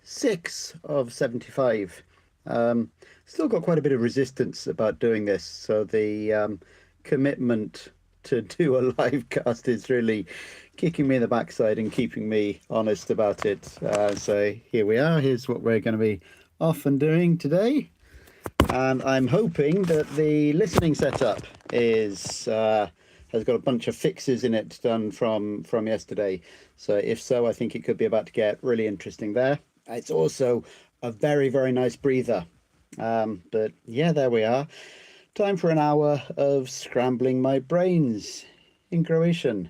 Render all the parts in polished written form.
6 of 75. Um, Still got quite a bit of resistance about doing this, so the commitment to do a live cast is really kicking me in the backside and keeping me honest about it. So here we are. Here's what we're going to be off and doing today. And I'm hoping that the listening setup is has got a bunch of fixes in it done from yesterday. So if so, I think it could be about to get really interesting there. It's also a very nice breather. But yeah, there we are. Time for an hour of scrambling my brains in Croatian.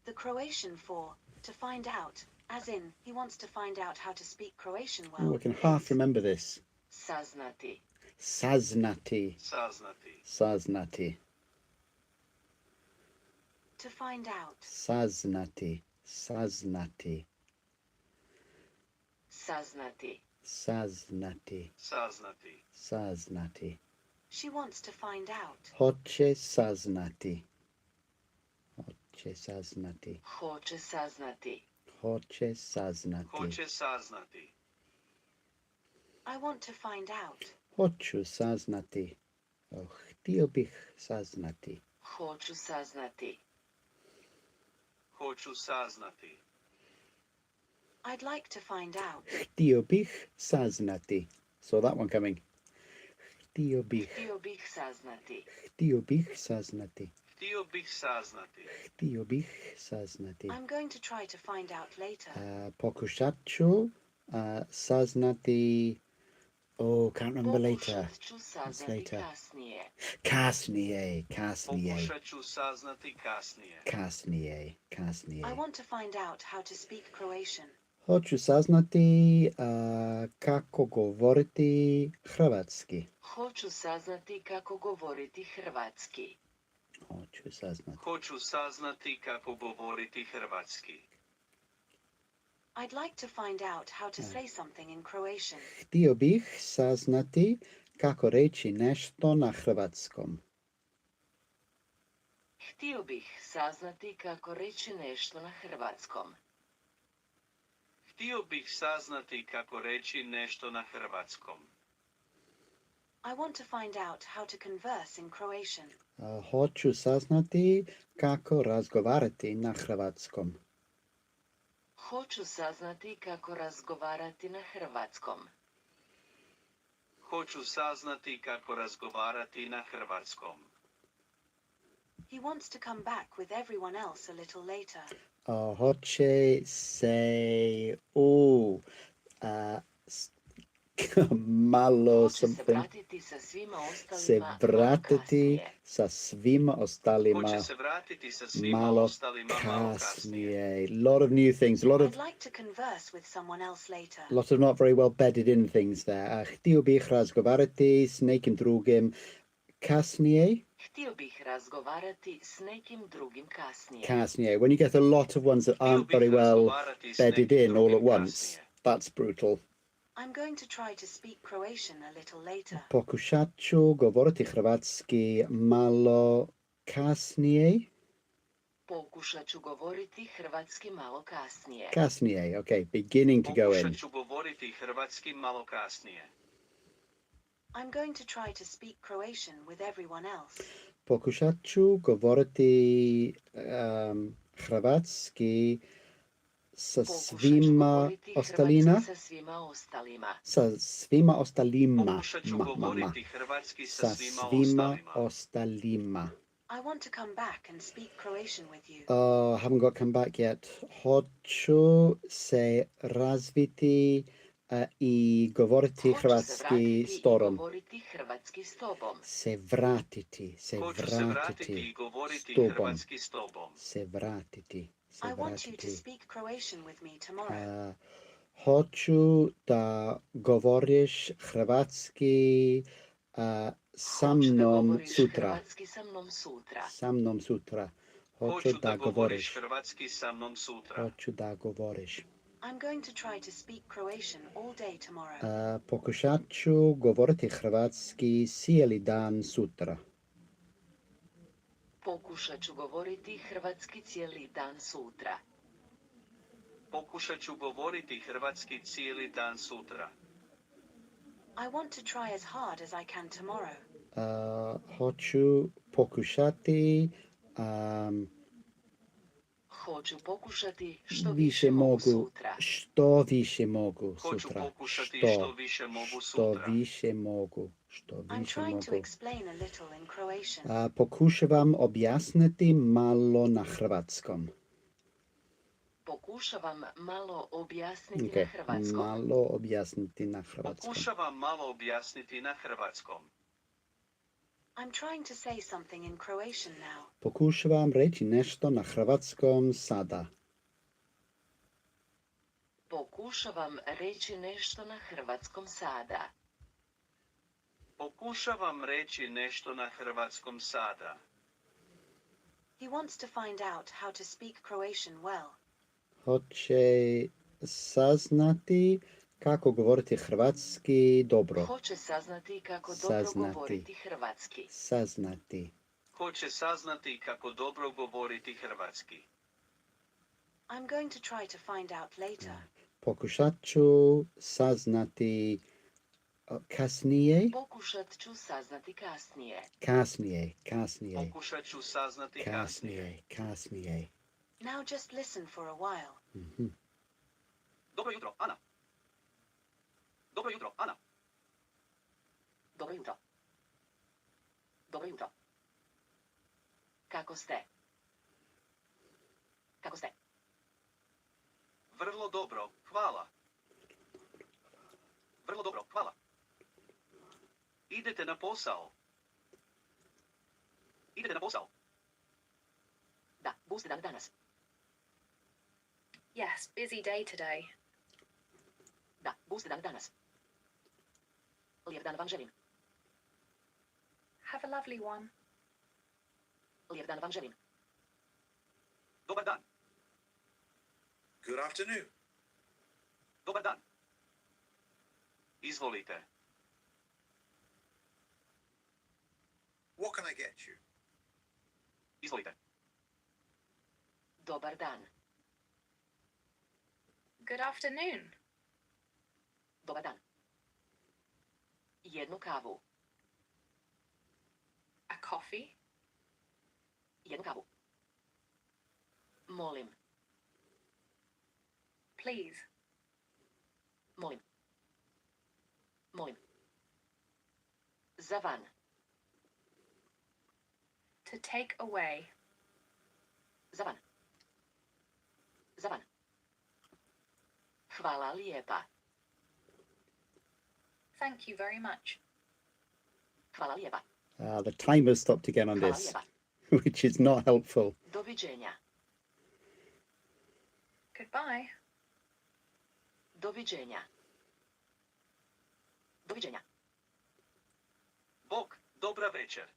The Croatian for to find out, as in he wants to find out how to speak Croatian well. Oh, I can half remember this. Saznati. Saznati. Saznati. Saznati. To find out. Saznati. Saznati. Saznati. Saznati. Saznati. Saznati. She wants to find out. Hoće saznati. Hoće saznati. Hoće saznati. Hoće saznati. Hoće saznati. I want to find out. Hoću saznati. Htio bih saznati. Hoću saznati. Hoću saznati. I'd like to find out. Htio bih saznati. So that one coming. Htio bih. Htio bih saznati. Htio bih saznati. Htio bih saznati. Htio bih saznati. I'm going to try to find out later. Pokušat ću saznati. Oh, can't remember later. Pokušat ću What's saznati later? kasnije. Kasnije. Kasnije. Pokušat ću saznati kasnije. Kasnije. Kasnije. I want to find out how to speak Croatian. Hoću saznati kako govoriti hrvatski. Hoću saznati kako govoriti hrvatski. Hoću saznati. Hoću saznati kako govoriti hrvatski. I'd like to find out how to say something in Croatian. Htio bih saznati kako reći nešto na hrvatskom. Htio bih saznati kako reći nešto na hrvatskom. Htio bih saznati kako reći nešto na hrvatskom. I want to find out how to converse in Croatian. Hoću saznati kako razgovarati na hrvatskom. Hoću saznati kako razgovarati na hrvatskom. Hoću saznati kako razgovarati na hrvatskom. He wants to come back with everyone else a little later. Hoće se malo Hoće se something. vratiti sa svima Se ostalima vratiti kasnije. sa svima ostalima Hoće se vratiti sa svima malo ostalima malo kasnije. kasnije. A lot of new things, a lot of I'd like to converse with someone else later. lot of not very well bedded in things there. Htio bih razgovarati s nekim drugim kasnije. Htio bih razgovarati s nekim drugim kasnije. Kasnije. When you get a lot of ones that aren't very well bedded in all at once, that's brutal. I'm going to try to speak Croatian a little later. Pokušat ću govoriti hrvatski malo kasnije. Pokušat ću govoriti hrvatski malo kasnije. Kasnije, okay, beginning to go in. Pokušat ću govoriti hrvatski malo kasnije. I'm going to try to speak Croatian with everyone else. Pokušat ću govoriti hrvatski sa svima ostalima. Sa svima ostalima. Sa svima ostalima. Pokušat ću govoriti hrvatski Sa sa svima svima ostalima. ostalima. I want to come back and speak Croatian with you. Oh, haven't got come back yet. Hoću se razviti i govoriti hrvatski s tobom. Govoriti hrvatski s tobom. Se vratiti, se Hoću se vratiti vratiti i govoriti s tobom. hrvatski s tobom. Se vratiti, se I want you to vratiti. speak Croatian with me tomorrow. Hoću da govoriš hrvatski sa mnom sutra. Hrvatski sa mnom sutra. Sa mnom sutra. Hoću da govoriš hrvatski sa mnom sutra. Hoću da govoriš. I'm going to try to speak Croatian all day tomorrow. Pokušat ću govoriti hrvatski cijeli dan sutra. Pokušat ću govoriti hrvatski cijeli dan sutra. Pokušat ću govoriti hrvatski cijeli dan sutra. I want to try as hard as I can tomorrow. Hoću pokušati Hoću pokušati što više više mogu mogu, sutra. što više mogu Hoću sutra. pokušati Što, što više mogu što sutra. više mogu, što I'm više trying to mogu. explain a little in Croatian. Pokušavam objasniti malo na hrvatskom. Pokušavam malo objasniti Ok, na hrvatskom. malo objasniti na hrvatskom. Pokušavam malo objasniti na hrvatskom. I'm trying to say something in Croatian now. Pokušavam reći nešto na hrvatskom sada. Pokušavam reći nešto na hrvatskom sada. Pokušavam reći nešto na hrvatskom sada. He wants to find out how to speak Croatian well. Hoće saznati kako govoriti hrvatski dobro. Hoće saznati kako Saznati. dobro govoriti hrvatski. Saznati. Hoće saznati kako dobro govoriti hrvatski. I'm going to try to find out later. Pokušat ću saznati kasnije. Pokušat ću saznati kasnije. Kasnije. Pokušat ću saznati kasnije. Kasnije. Now just listen for a while. Mhm. Dobro jutro, Ana. Dobro jutro, Ana. Dobro jutro. Dobro jutro. Kako ste? Kako ste? Vrlo dobro, hvala. Vrlo dobro, hvala. Idete na posao. Idete na posao. Da, boost dan danas. Yes, busy day today. Da, boost dan danas. Lijep dan vam želim. Have a lovely one. Lijep dan vam želim. Dobar dan. Good afternoon. Dobar dan. Izvolite. What can I get you? Izvolite. Dobar dan. Good afternoon. Dobar dan. Jednu kavu. A coffee? Jednu kavu. Molim. Please. Molim. Molim. Za van. To take away. Za van. Za van. Hvala lijepa. Thank you very much. Hvala lijepa. The timer stopped again on Hvala this, lijepa. which is not helpful. Doviđenja. Goodbye. Doviđenja. Doviđenja. Bog, dobra večer.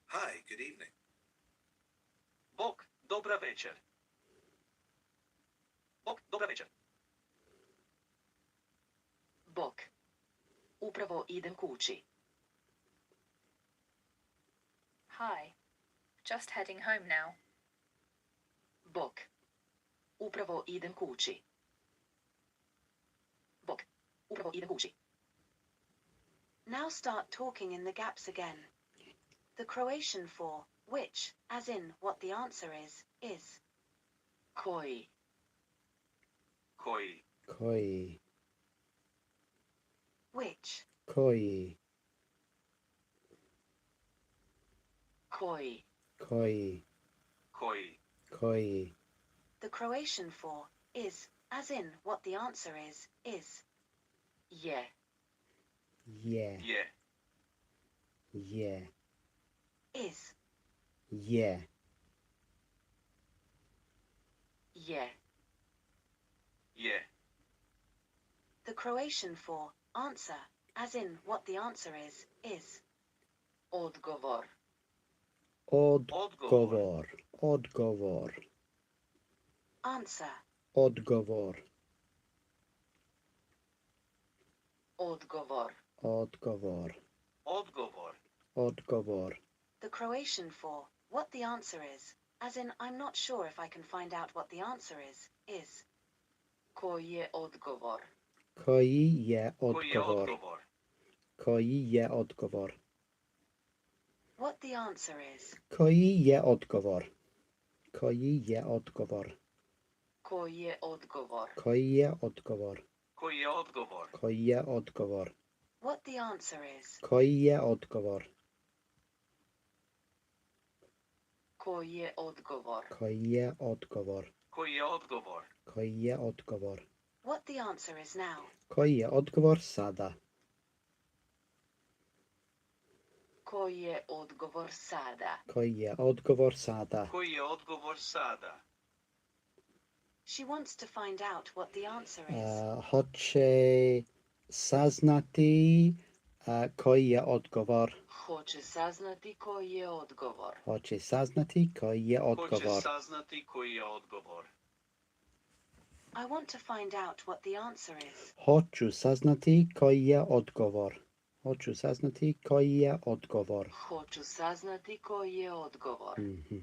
Hi, good evening. Bog, dobra večer. Bog, dobra večer. Bok. Upravo idem kući. Hi. Just heading home now. Bok. Upravo idem kući. Bok. Upravo idem kući. Now start talking in the gaps again. The Croatian for which, as in what the answer is. Koji. Koji. Koji. Which. Koji. Koji. Koji. Koji. Koji. The Croatian for is, as in what the answer is. Je. Yeah. Je. Yeah. Is. Yeah. Je. Je. The Croatian for answer, as in what the answer is. Odgovor. Odgovor. Odgovor. Answer. Odgovor. Odgovor. Odgovor. Odgovor. Odgovor. The Croatian for what the answer as in I'm not sure if I can find out what the answer is. Koji je odgovor? Koji je Koji je odgovor? odgovor? Koji je odgovor? What the answer is. Koji je odgovor? Koji je odgovor? Koji je odgovor? Koji je odgovor? Koji je odgovor? Koji je odgovor? What the answer is. Koji je odgovor? Koji je odgovor? Koji je odgovor? Koji je odgovor? Koji je odgovor? What the answer is now. Koji je odgovor sada? Koji je odgovor sada? Koji je odgovor sada? Koji je odgovor sada? She wants to find out what the answer is. Hoće saznati koji je odgovor. Hoće saznati koji je odgovor. Hoće saznati koji je Hoće odgovor. saznati koji je odgovor. I want to find out what the answer is. Hoću saznati koji je odgovor. Hoću saznati koji je odgovor. Hoću saznati koji je odgovor. Mhm.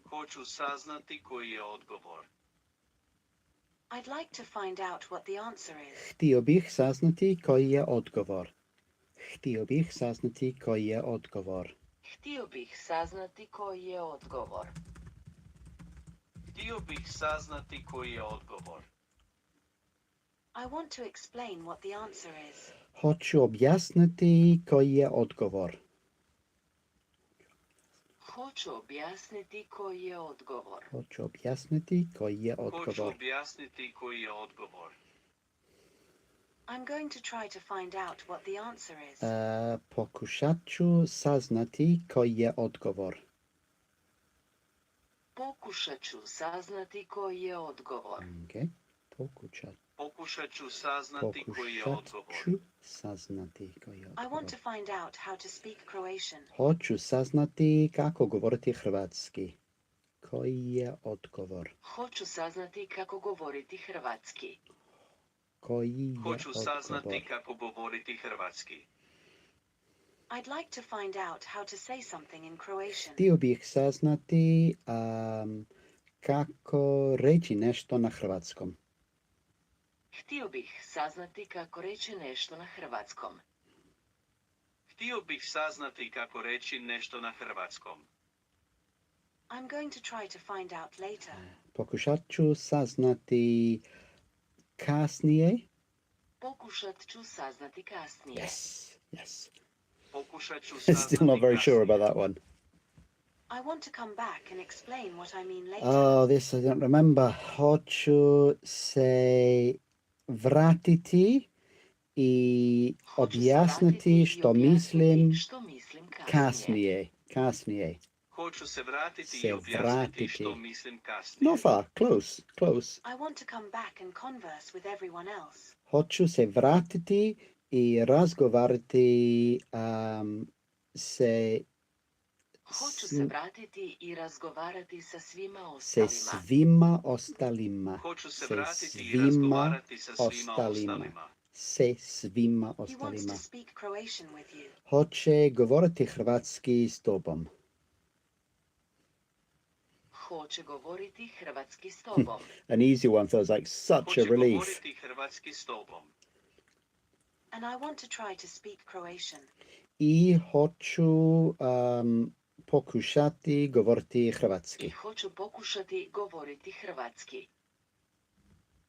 Hoću saznati koji je odgovor. I'd like to find out what the answer is. Htio bih saznati koji je odgovor. Htio bih saznati koji je odgovor. Htio bih saznati koji je odgovor. Htio bih saznati koji je odgovor. I want to explain what the answer is. Hoću objasniti koji je odgovor. Hoću objasniti koji je odgovor. Hoću objasniti koji je Hoću odgovor. objasniti koji je odgovor. I'm going to try to find out what the answer is. Pokušat ću saznati koji je odgovor. Pokušat ću saznati koji je odgovor. Okay. Pokušat ću saznati koji je Pokušat odgovor. ću saznati koji je I want odgovor. to find out how to speak Croatian. Hoću saznati kako govoriti hrvatski. Koji je odgovor? Hoću saznati kako govoriti hrvatski. Koji je Hoću saznati odgovor? kako govoriti hrvatski. I'd like to find out how to say something in Croatian. Htio bih saznati kako reći nešto na hrvatskom. Htio bih saznati kako reći nešto na hrvatskom. Htio bih saznati kako reći nešto na hrvatskom. I'm going to try to find out later. Pokušat ću saznati kasnije. Pokušat ću saznati kasnije. Yes. Pokušat ću Still saznati not very sure kasnije. about that one. I want to come back and explain what I mean later. Oh, this I don't remember. Hoću se vratiti i Hoću se objasniti vratiti i što objasniti mislim što mislim kasnije. kasnije. Hoću se vratiti Se i objasniti vratiti. što mislim kasnije. Not far, close. I want to come back and converse with everyone else. Hoću se vratiti i razgovarati se Hoću se vratiti i razgovarati sa svima se ostalima. svima ostalima. Hoću se Se vratiti i svima razgovarati sa svima ostalima. ostalima. Se svima He wants ostalima. to speak Croatian with you. Hoće govoriti hrvatski s tobom. Hoće govoriti hrvatski s tobom. An easy one feels like such Hoće a relief. govoriti hrvatski s tobom. And I want to try to speak Croatian. I hoću pokušati govoriti I hrvatski. hoću pokušati govoriti hrvatski.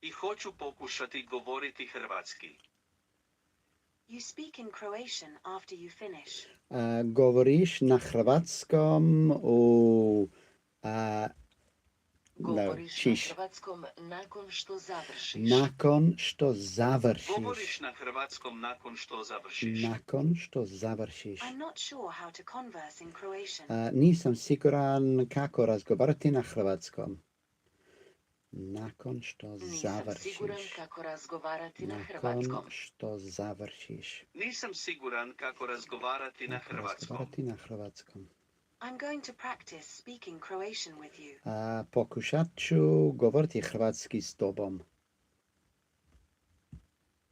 I hoću pokušati govoriti hrvatski. You speak in Croatian after you finish. Govoriš na hrvatskom u Govoriš na čiš. hrvatskom nakon što završiš. Nakon što završiš. Govoriš na hrvatskom nakon što završiš. Nakon što završiš. I'm not sure how to converse in Croatian. Nisam siguran kako razgovarati na hrvatskom. Nakon što Nisam siguran završiš. kako razgovarati na Nakon hrvatskom. što završiš. Nisam siguran kako razgovarati na Kako hrvatskom. razgovarati na hrvatskom. I'm going to practice speaking Croatian with you. Pokušat ću govoriti hrvatski s tobom.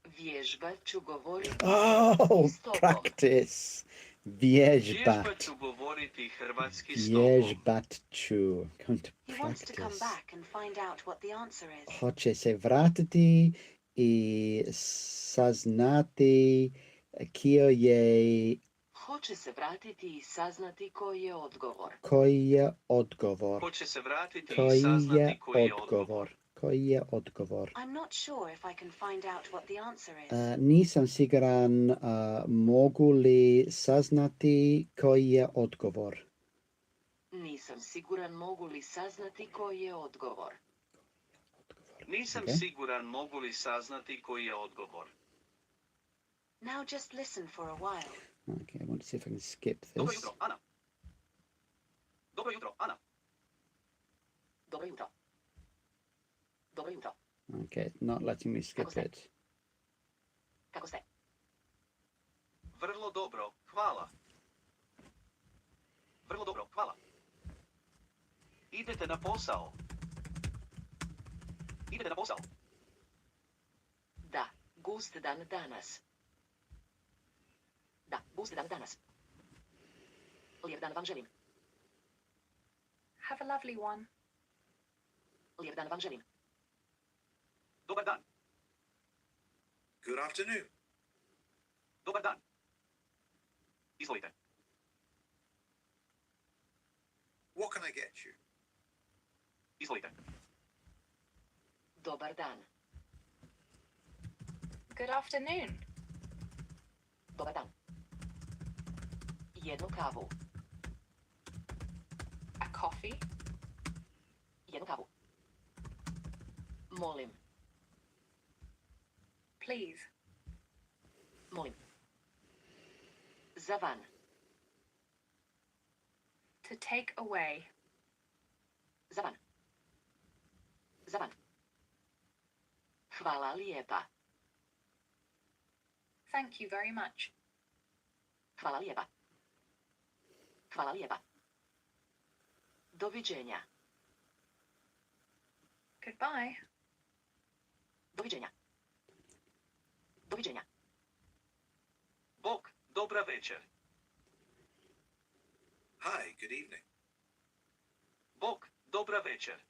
Vježbat ću govoriti Oh, hrvatski s tobom. practice. Vježbat. Vježbat ću govoriti hrvatski s tobom. Vježbat ću. Going to He wants to come practice. back and find out what the answer is. Hoće se vratiti i saznati kio je, Hoće se vratiti i saznati koji je odgovor. koji je odgovor. Hoće se vratiti i Koji je saznati koji je odgovor. odgovor. Koji je odgovor. I'm not sure if I can find out what the answer is. Nisam siguran mogu li saznati koji je odgovor. Nisam siguran mogu li saznati koji je odgovor. Nisam Okay. siguran mogu li saznati koji je odgovor. Now just listen for a while. Okay, I want to see if I can skip Dobro this. jutro, Ana. Dobro jutro, Ana. Dobro jutro. Dobro jutro. Okay, it's not letting me skip Kako it. Kako ste? Vrlo dobro, hvala. Vrlo dobro, hvala. Idete na posao. Idete na posao. Da, gust dan danas. Da, gust dan danas. Lijep dan vam želim. Have a lovely one. Lijep dan vam želim. Dobar dan. Good afternoon. Dobar dan. Izvolite. What can I get you? Izvolite. Dobar dan. Good afternoon. Dobar dan. Jednu kavu. A coffee. Jednu kavu. Molim. Please. Molim. Za van. To take away. Za van. Za van. Hvala lijepa. Thank you very much. Hvala lijepa. Hvala lijepa. Doviđenja. Goodbye. Doviđenja. Doviđenja. Bog, dobra večer. Hi, good evening. Bog, dobra večer.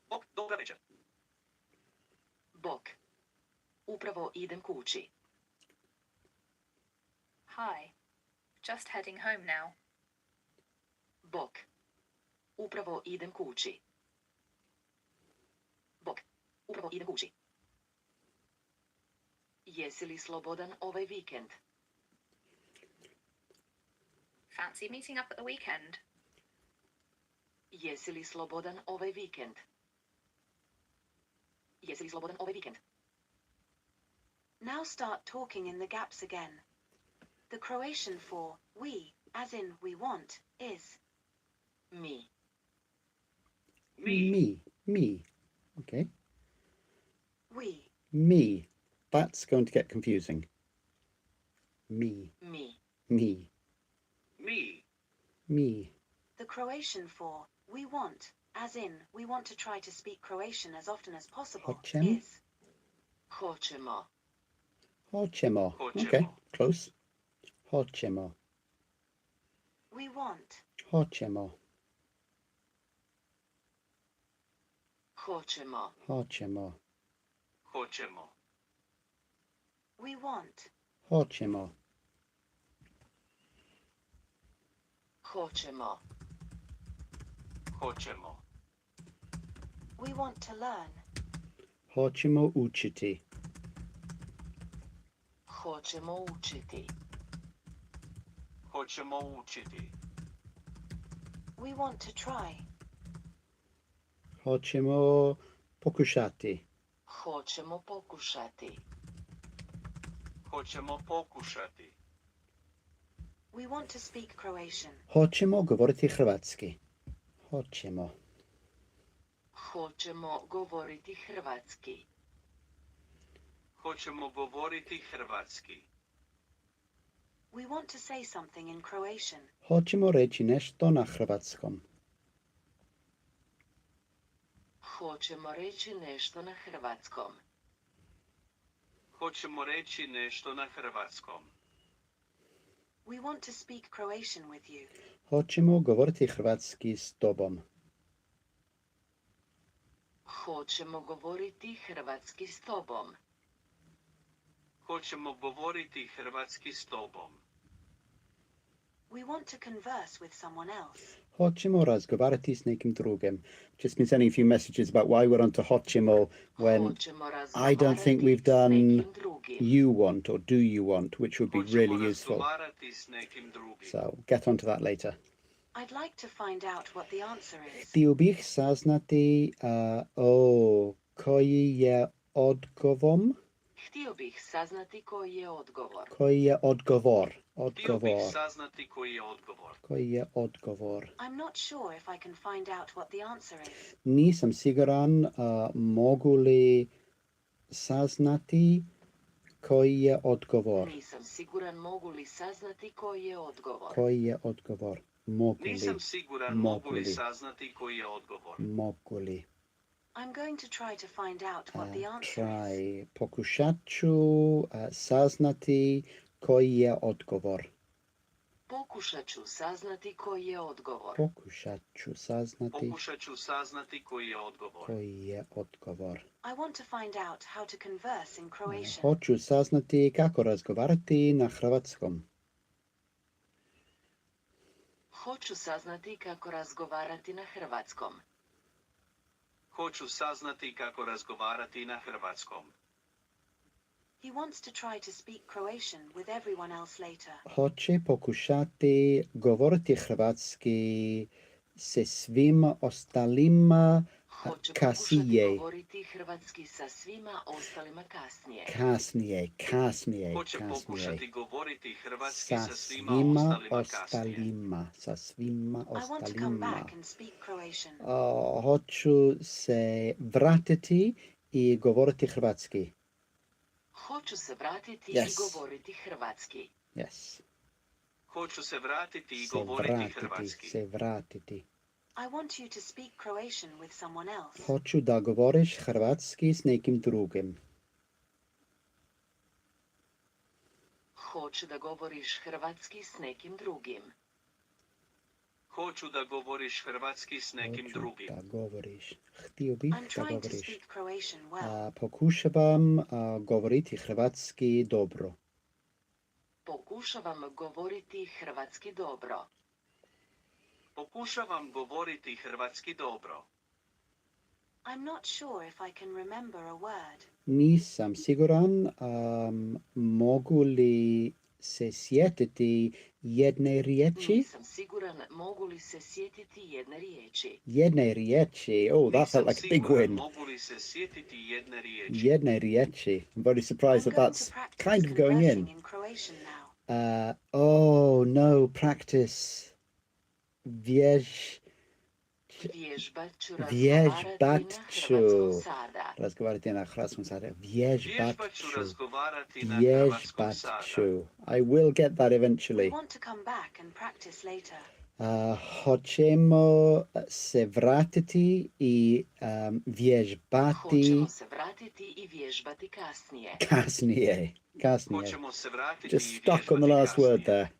Bog, dobra večer. Bok. Upravo idem kući. Hi. Just heading home now. Bok. Upravo idem kući. Bok. Upravo idem kući. Jesi li slobodan ovaj vikend? Fancy meeting up at the weekend? Jesi li slobodan ovaj vikend? Jesi li slobodan ovaj vikend? Now start talking in the gaps again. The Croatian for we, as in we want, is Mi. Mi. Me. Okay. we. Me. That's going to get confusing. Me. Mi. Me. Mi. Me. The Croatian for we want, as in we want to try to speak Croatian as often as possible, Hoćemo. is Hoćemo. Hoćemo. Hoćemo. Okay, close. Hoćemo. we want. Hoćemo. Hoćemo. Hoćemo. Hoćemo. We want. Hoćemo. Hoćemo. Hoćemo. We want to learn. Hoćemo učiti. Hoćemo učiti. Hoćemo učiti. We want to try. Hoćemo pokušati. Hoćemo pokušati. Hoćemo pokušati. We want to speak Croatian. Hoćemo govoriti hrvatski. Hoćemo. Hoćemo govoriti hrvatski. Hoćemo govoriti hrvatski. We want to say something in Croatian. Hoćemo reći nešto na hrvatskom. Hoćemo reći nešto na hrvatskom. Hoćemo reći nešto na hrvatskom. We want to speak Croatian with you. Hoćemo govoriti hrvatski s tobom. Hoćemo govoriti hrvatski s tobom. Hoćemo govoriti hrvatski s tobom. We want to converse with someone else. Hoćemo razgovarati s nekim drugim. Just been sending a few messages about why we're on to hoćemo when Hoćemo I don't think we've razgovarati s done nekim drugim. you want or do you want, which would be Hoćemo really useful. razgovarati s nekim drugim. So get onto that later. I'd like to find out what the answer is. Htio bih saznati koji je odgovor. Htio bih saznati koji je odgovor. Koji je odgovor? Htio bih Odgovor. saznati koji je odgovor. Koji je odgovor? I'm not sure if I can find out what the answer is. Nisam siguran mogu li saznati koji je odgovor. Nisam siguran mogu li saznati koji je odgovor. Koji je odgovor? Mogu li? Nisam siguran Mogu mogu li li? saznati koji je odgovor. Mogu li? I'm going to try to find out what the answer is. Try. Pokušat ću saznati koji je odgovor. Pokušat ću saznati koji je odgovor. Pokušat ću saznati Pokušat ću saznati koji je odgovor. koji je odgovor. I want to find out how to converse in Croatian. Hoću saznati kako razgovarati na hrvatskom. Hoću saznati kako razgovarati na hrvatskom. Hoću saznati kako razgovarati na hrvatskom. He wants to try to speak Croatian with everyone else later. Hoće pokušati govoriti hrvatski se svim ostalima Hoću kasnije. pokušati govoriti hrvatski sa svima ostalima kasnije. Kasnije. Hoće pokušati govoriti hrvatski Sa sa svima svima ostalima kasnije. ostalima. Sa svima I want to come ostalima. back and speak Croatian. Hoću se vratiti i govoriti hrvatski. Hoću se vratiti Yes. i govoriti hrvatski. Yes. Hoću se vratiti i govoriti hrvatski. Se vratiti. I want you to speak Croatian with someone else. Hoću da govoriš hrvatski s nekim drugim. Hoću da govoriš hrvatski s nekim drugim. Hoću da govoriš hrvatski s nekim Hoću drugim. da govoriš. Htio bih I'm da trying to govoriš. speak Croatian well. Pokušavam govoriti hrvatski dobro. Pokušavam govoriti hrvatski dobro. Pokušavam govoriti hrvatski dobro. I'm not sure if I can remember a word. Nisam siguran mogu li se sjetiti jedne riječi. Nisam siguran mogu li se sjetiti jedne riječi. Jedne riječi. Oh, that felt like a big win. Mogu li se sjetiti jedne riječi? Jedne riječi. I'm very surprised I'm that going that's to practice kind of going in. conversing in Croatian now. Oh no, practice. Vježbat ću Vježbat ću. razgovarati na hrvatskom sada. Razgovarati na hrvatskom sada. Vježbat ću razgovarati na hrvatskom Vježbat sada. ću. I will get that We eventually. want to come back and practice later. Hoćemo se vratiti i vježbati Hoćemo se vratiti i vježbati kasnije. kasnije. Hoćemo se vratiti Just i stuck on the vježbati last word kasnije. there.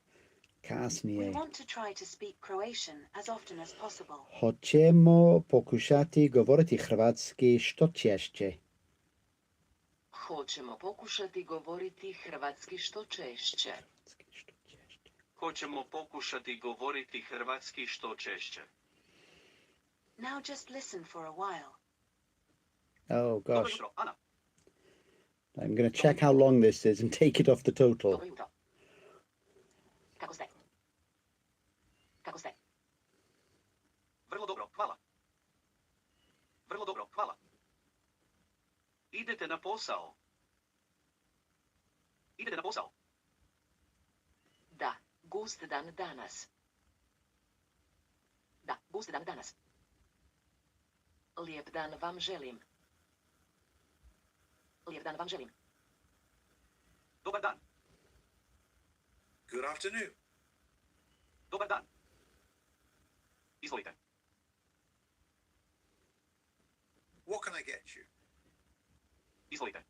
We Kasnije. want to try to speak Croatian as often as possible. Hoćemo pokušati govoriti hrvatski što češće. Hoćemo pokušati govoriti hrvatski što češće. Hoćemo pokušati govoriti hrvatski što češće. Now just listen for a while. Oh Dobro gosh. jutro, Ana. I'm going to check how long this is and take it off the total. Dobro jutro. Kako ste? Kako ste? Vrlo dobro, hvala. Vrlo dobro, hvala. Idete na posao. Idete na posao. Da, gust dan danas. Da, gust dan danas. Lijep dan vam želim. Lijep dan vam želim. Dobar dan. Good afternoon. Dobar dan. Izvolite. What can I get you? Izvolite.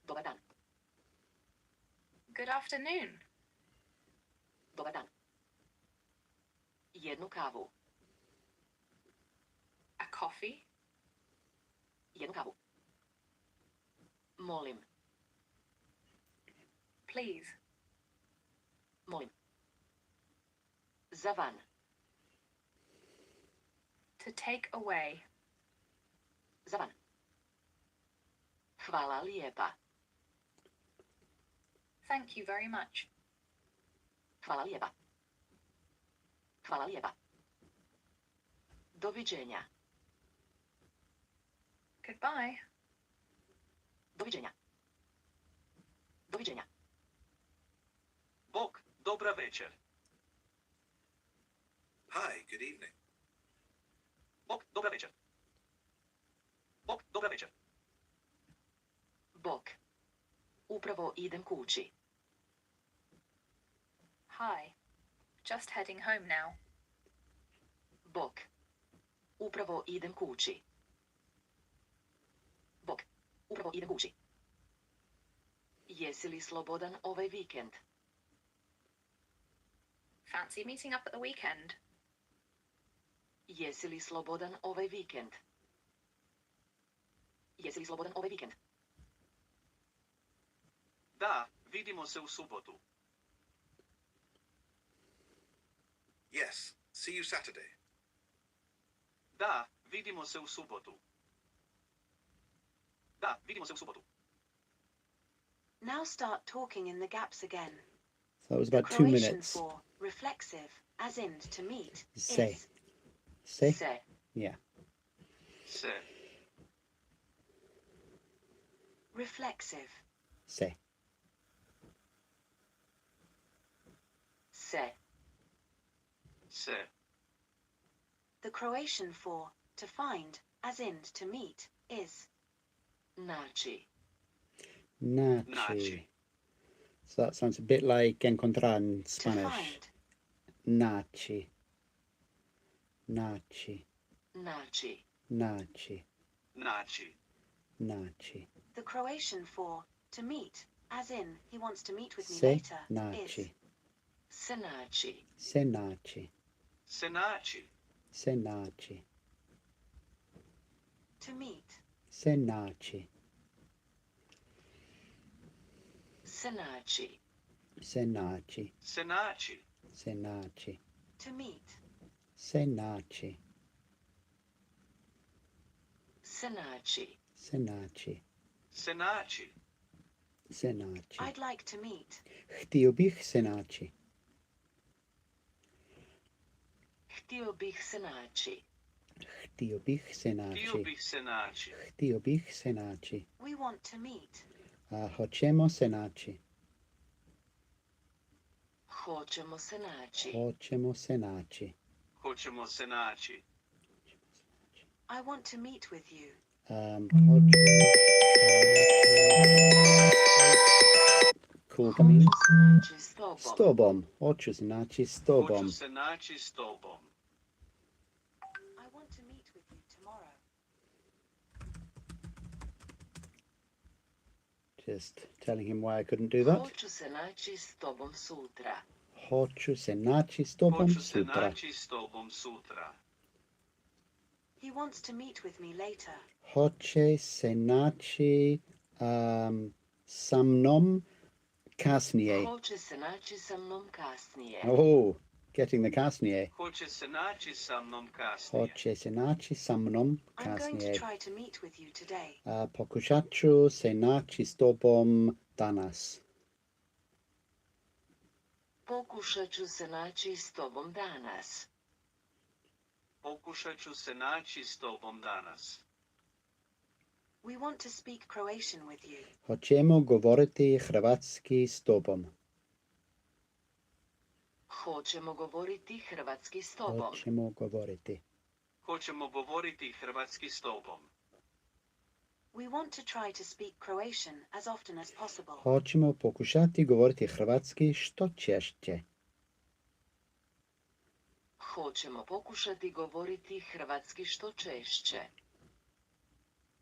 Dobar dan. Good afternoon. Dobar dan. Jednu kavu. A coffee? Jednu kavu. Molim. Please. Molim. Za van. To take away. Za van. Hvala lijepa. Thank you very much. Hvala lijepa. Hvala lijepa. Doviđenja. Goodbye. Doviđenja. Doviđenja. Bog, dobra večer. Hi, good evening. Bog, dobra večer. Bog, dobra večer. Bok. Upravo idem kući. Hi. Just heading home now. Bok. Upravo idem kući. Bok. Upravo idem kući. Jesi li slobodan ovaj vikend? Fancy meeting up at the weekend? Jesi li slobodan ovaj vikend? Jesi li slobodan ovaj vikend? Da, vidimo se u subotu. Yes, see you Saturday. Da, vidimo se u subotu. Da, vidimo se u subotu. Now start talking in the gaps again. So that was The about 2 Croatian minutes. for reflexive, as in to meet, Se. is Se? Se. Yeah. Se. reflexive. Se. Se. Se. The Croatian for to find, as in to meet, is Naći. Nachi. Nachi. So that sounds a bit like encontrar in to Spanish. find. Nachi. Nachi. Naći. Nachi. Naći. Nachi. The Croatian for to meet, as in he wants to meet with me Se later, is nachi. Se naći. Se nachi. Se naći. Se nachi. to meet. Se nachi. Se naći. Se nachi. Se naći. Se nachi. To meet. Se nachi. Se naći. Se nachi. Se naći. Se nachi. I'd like to meet. Htio bih se naći. Htio bih se naći. Htio bih se Htio naći. bih se naći. Htio bih se naći. We want to meet. Hoćemo se naći. Hoćemo se naći. Hoćemo se naći. Hoćemo se naći. I want to meet with you. Cool, Camille. Hoću se naći s tobom. S tobom. Hoću se naći s tobom. Hoću se naći s tobom. I want to meet with you tomorrow. Just telling him why I couldn't do that. Hoću se naći s tobom sutra. Hoću se naći s tobom Hoću se sutra. naći s tobom sutra. He wants to meet with me later. Hoće se naći sa mnom kasnije. Hoće se naći sa mnom kasnije. Oh, getting the kasnije. Hoće se naći sa mnom kasnije. Hoće se naći sa mnom I'm going to kasnije. try to meet with you today. Pokušat ću se naći s tobom danas. Pokušat ću se naći s tobom danas. Pokušat ću se naći s tobom danas. We want to speak Croatian with you. Hoćemo govoriti hrvatski s tobom. Hoćemo govoriti hrvatski s tobom. Hoćemo govoriti. Hoćemo govoriti hrvatski s tobom. We want to try to speak Croatian as often as possible. Hoćemo pokušati govoriti hrvatski što češće. Hoćemo pokušati govoriti hrvatski što češće.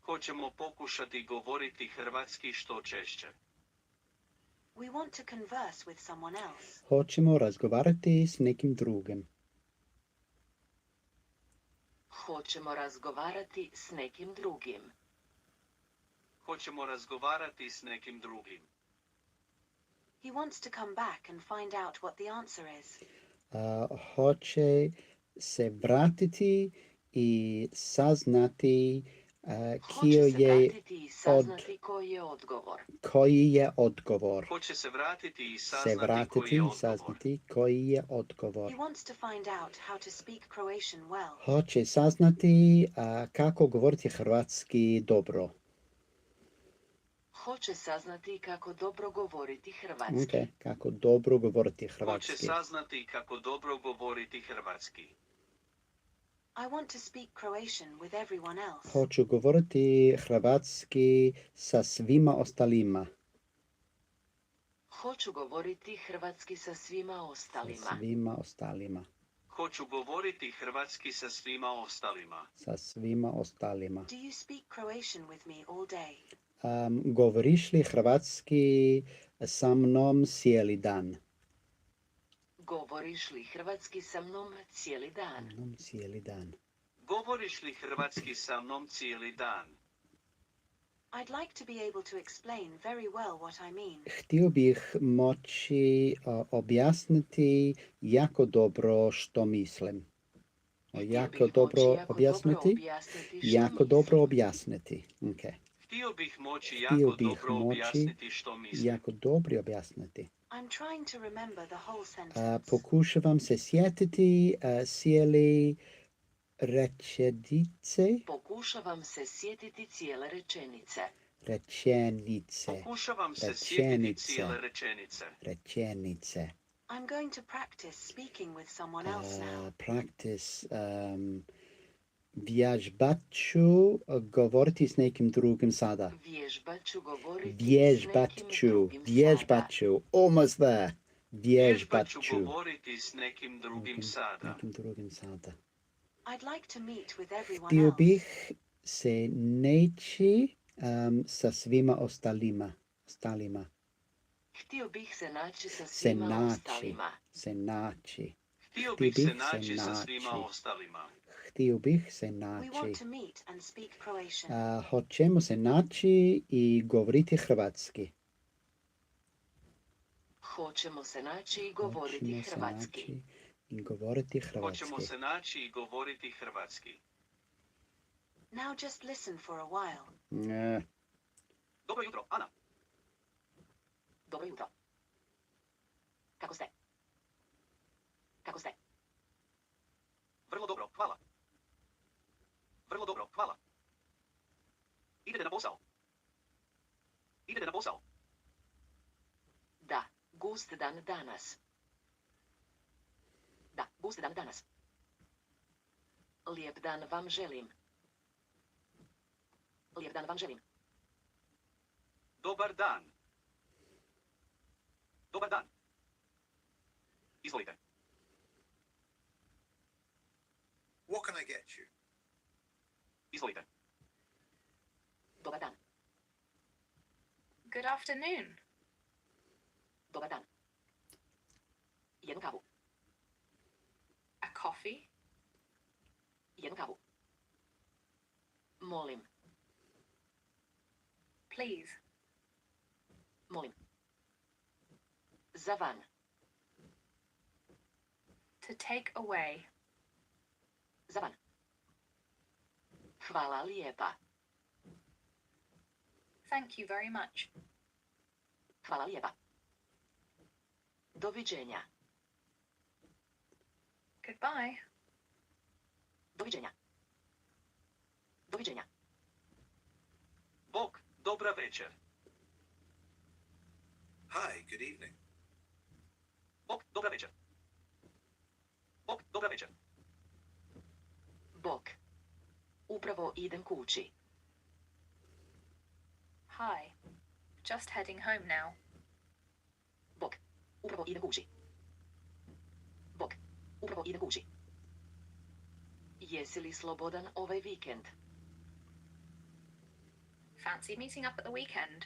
Hoćemo pokušati govoriti hrvatski što češće. We want to converse with someone else. Hoćemo razgovarati s nekim drugim. Hoćemo razgovarati s nekim drugim. Hoćemo razgovarati s nekim drugim. He wants to come back and find out what the answer is. Hoće se vratiti i saznati Hoće se vratiti i saznati koji je odgovor. koji je odgovor. Hoće se vratiti i Se saznati koji vratiti je i odgovor. saznati koji je odgovor. He wants to find out how to speak Croatian well. Hoće saznati kako govoriti hrvatski dobro. Hoće saznati kako dobro govoriti hrvatski. Okay. Kako dobro govoriti Hoće hrvatski. saznati kako dobro govoriti hrvatski. I want to speak Croatian with everyone else. Hoću govoriti hrvatski sa svima ostalima. Hoću govoriti hrvatski sa svima ostalima. Sa svima ostalima. Hoću govoriti hrvatski sa svima ostalima. Sa svima ostalima. Do you speak Croatian with me all day? Govoriš li hrvatski sa mnom cijeli dan? Govoriš li hrvatski sa mnom cijeli dan? Cijeli dan. Govoriš li hrvatski sa mnom cijeli dan? I'd like to be able to explain very well what I mean. Htio bih moći objasniti jako dobro što mislim. Jako dobro objasniti? Jako dobro objasniti. Okay. Htio bih moći Htio jako bih dobro moći objasniti što mislim. jako dobro objasniti. I'm trying to remember the whole sentence. Pokušavam se sjetiti cijeli rečenice. Pokušavam se sjetiti cijele rečenice. Pokušavam se sjetiti cijele rečenice. Rečenice. I'm going to practice speaking with someone else now. Practice. Vježbat ću govoriti s nekim drugim sada. Vježbat ću govoriti Vježbat s nekim ću. drugim Vježbat sada. ću. Almost there. Vježbat ću ću. govoriti s nekim drugim sada. Nekim drugim sada. I'd like to meet with everyone Htio else. bih se naći sa svima ostalima. Htio bih se naći sa Se svima naći. ostalima. Se naći. Htio bih se naći sa svima ostalima. Htio bih se We naći. want to meet and speak Croatian. Hoćemo se naći i govoriti hrvatski. Hoćemo se naći i govoriti Hoćemo se hrvatski. naći i govoriti hrvatski. Hoćemo se naći i govoriti hrvatski. Now just listen for a while. Dobro jutro, Ana. Dobro jutro. Kako ste? Kako ste? Vrlo dobro, hvala. Vrlo dobro, hvala. Idete na posao? Idete na posao? Da, gust dan danas. Da, gust dan danas. Lijep dan vam želim. Lijep dan vam želim. Dobar dan. Dobar dan. Izvolite. What can I get you? Izvolite. Dobar dan. Good afternoon. Dobar dan. Jednu kavu. A coffee? Jednu kavu. Molim. Please. Molim. Za van. To take away. Za van. Hvala lijepa. Thank you very much. Hvala lijepa. Doviđenja. Goodbye. Doviđenja. Doviđenja. Bog, dobra večer. Hi, good evening. Bog, dobra večer. Bog, dobra večer. Bok. Upravo idem kući. Hi. Just heading home now. Bok. Upravo idem kući. Bok. Upravo idem kući. Jesi li slobodan ovaj vikend? Fancy meeting up at the weekend?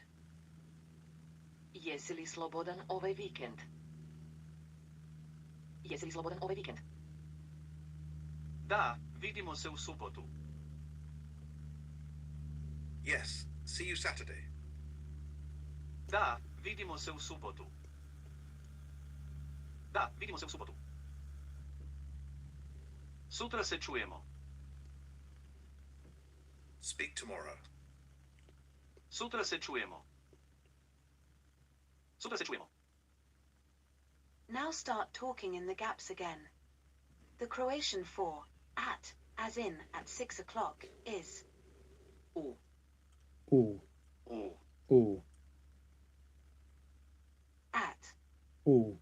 Jesi li slobodan ovaj vikend? Jesi li slobodan ovaj vikend? Da, vidimo se u subotu. Yes, see you Saturday. Da, vidimo se u subotu. Da, vidimo se u subotu. Sutra se čujemo. Speak tomorrow. Sutra se čujemo. Sutra se čujemo. Now start talking in the gaps again. The Croatian for at, as in at 6 o'clock, is U. U, U. U, at, U,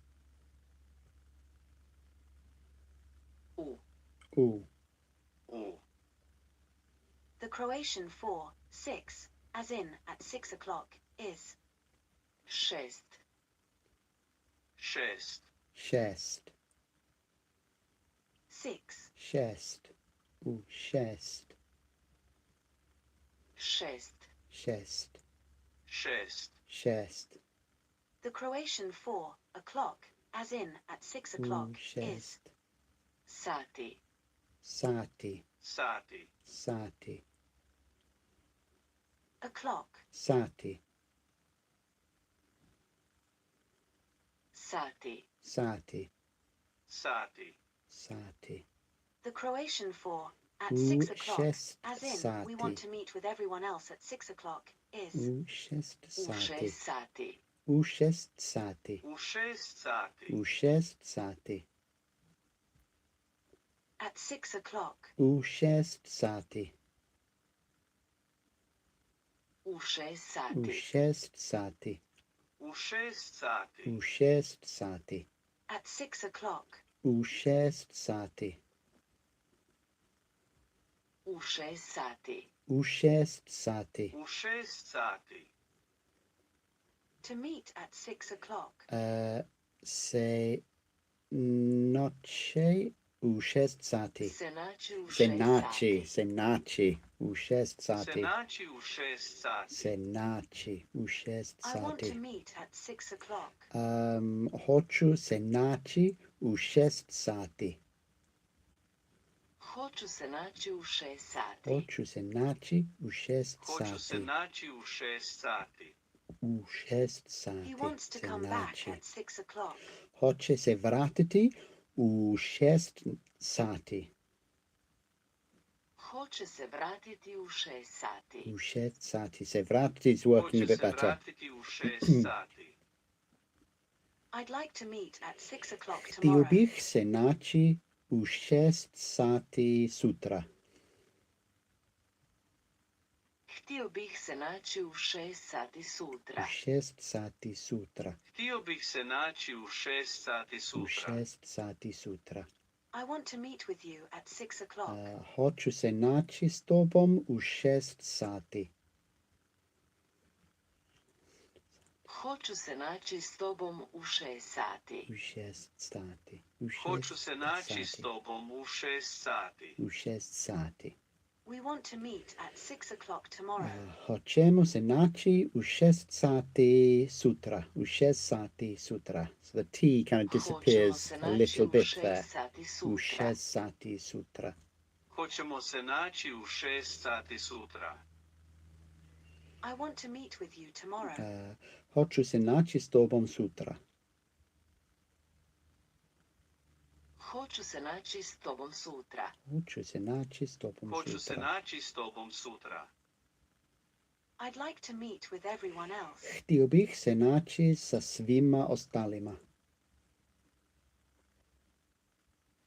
U. U. U. the Croatian for 6, as in at 6 o'clock, is 6. 6. Šest, 6, šest, U, šest, 6. šest, 6. šest, the Croatian for o'clock, as in at 6 o'clock, U, is šest, Sati. sati, Sati. sati, o'clock, sati, Sati. sati, Sati. sati, the Croatian for at U, 6 o'clock, šest as in we want sati, to meet with everyone else at 6 o'clock, is U, šest U sati, 6 sati. U, šest sati, U 6 sati. U, šest sati, at 6 o'clock, U, šest sati, U 6 U, sati. šest sati, U 6 sati. U, šest sati, at 6 o'clock, U, šest sati, U 6 sati. U, šest sati, U 6 sati. to meet at 6 o'clock, se noće u šest sati. Se naći u 6 Se naći, sati. se naći u šest Se sati. naći u 6 sati. Se naći u šest I want to sati. meet at 6 o'clock, Hoću se naći u šest sati. Hoću se naći u 6 sati. Hoću se naći u šest Hoću se sati. naći u 6 sati. U šest sati he wants to se come back naći. at 6 o'clock, Hoće se vratiti u šest sati. Hoće se vratiti u 6 sati. U šest sati. Se vratiti is working a Hoće bit se better. vratiti u 6 sati. I'd like to meet at 6 o'clock Htio tomorrow. bih se naći u šest sati sutra. Htio bih se naći u 6 sati U sutra. šest sati sutra. Htio bih se naći u 6 sati U sutra. šest sati sutra. I want to meet with you at 6 o'clock, Hoću se naći s tobom u šest sati. Hoću se naći s tobom u 6 sati. U šest sati. U Hoću šest se naći s sati. tobom u 6 sati. U šest sati. we want to meet at 6 o'clock tomorrow. Hoćemo se naći u šest sati sutra. U šest sati sutra. So the T kind of Hoćemo disappears se a naći little u bit 6 there. sati U sutra. šest sati sutra. Hoćemo se naći u 6 sati sutra. I want to meet with you tomorrow. Hoću se naći s tobom sutra. Hoću se naći s tobom sutra. Hoću se naći s tobom Hoću se sutra. naći s tobom sutra. I'd like to meet with everyone else. Htio bih se naći sa svima ostalima.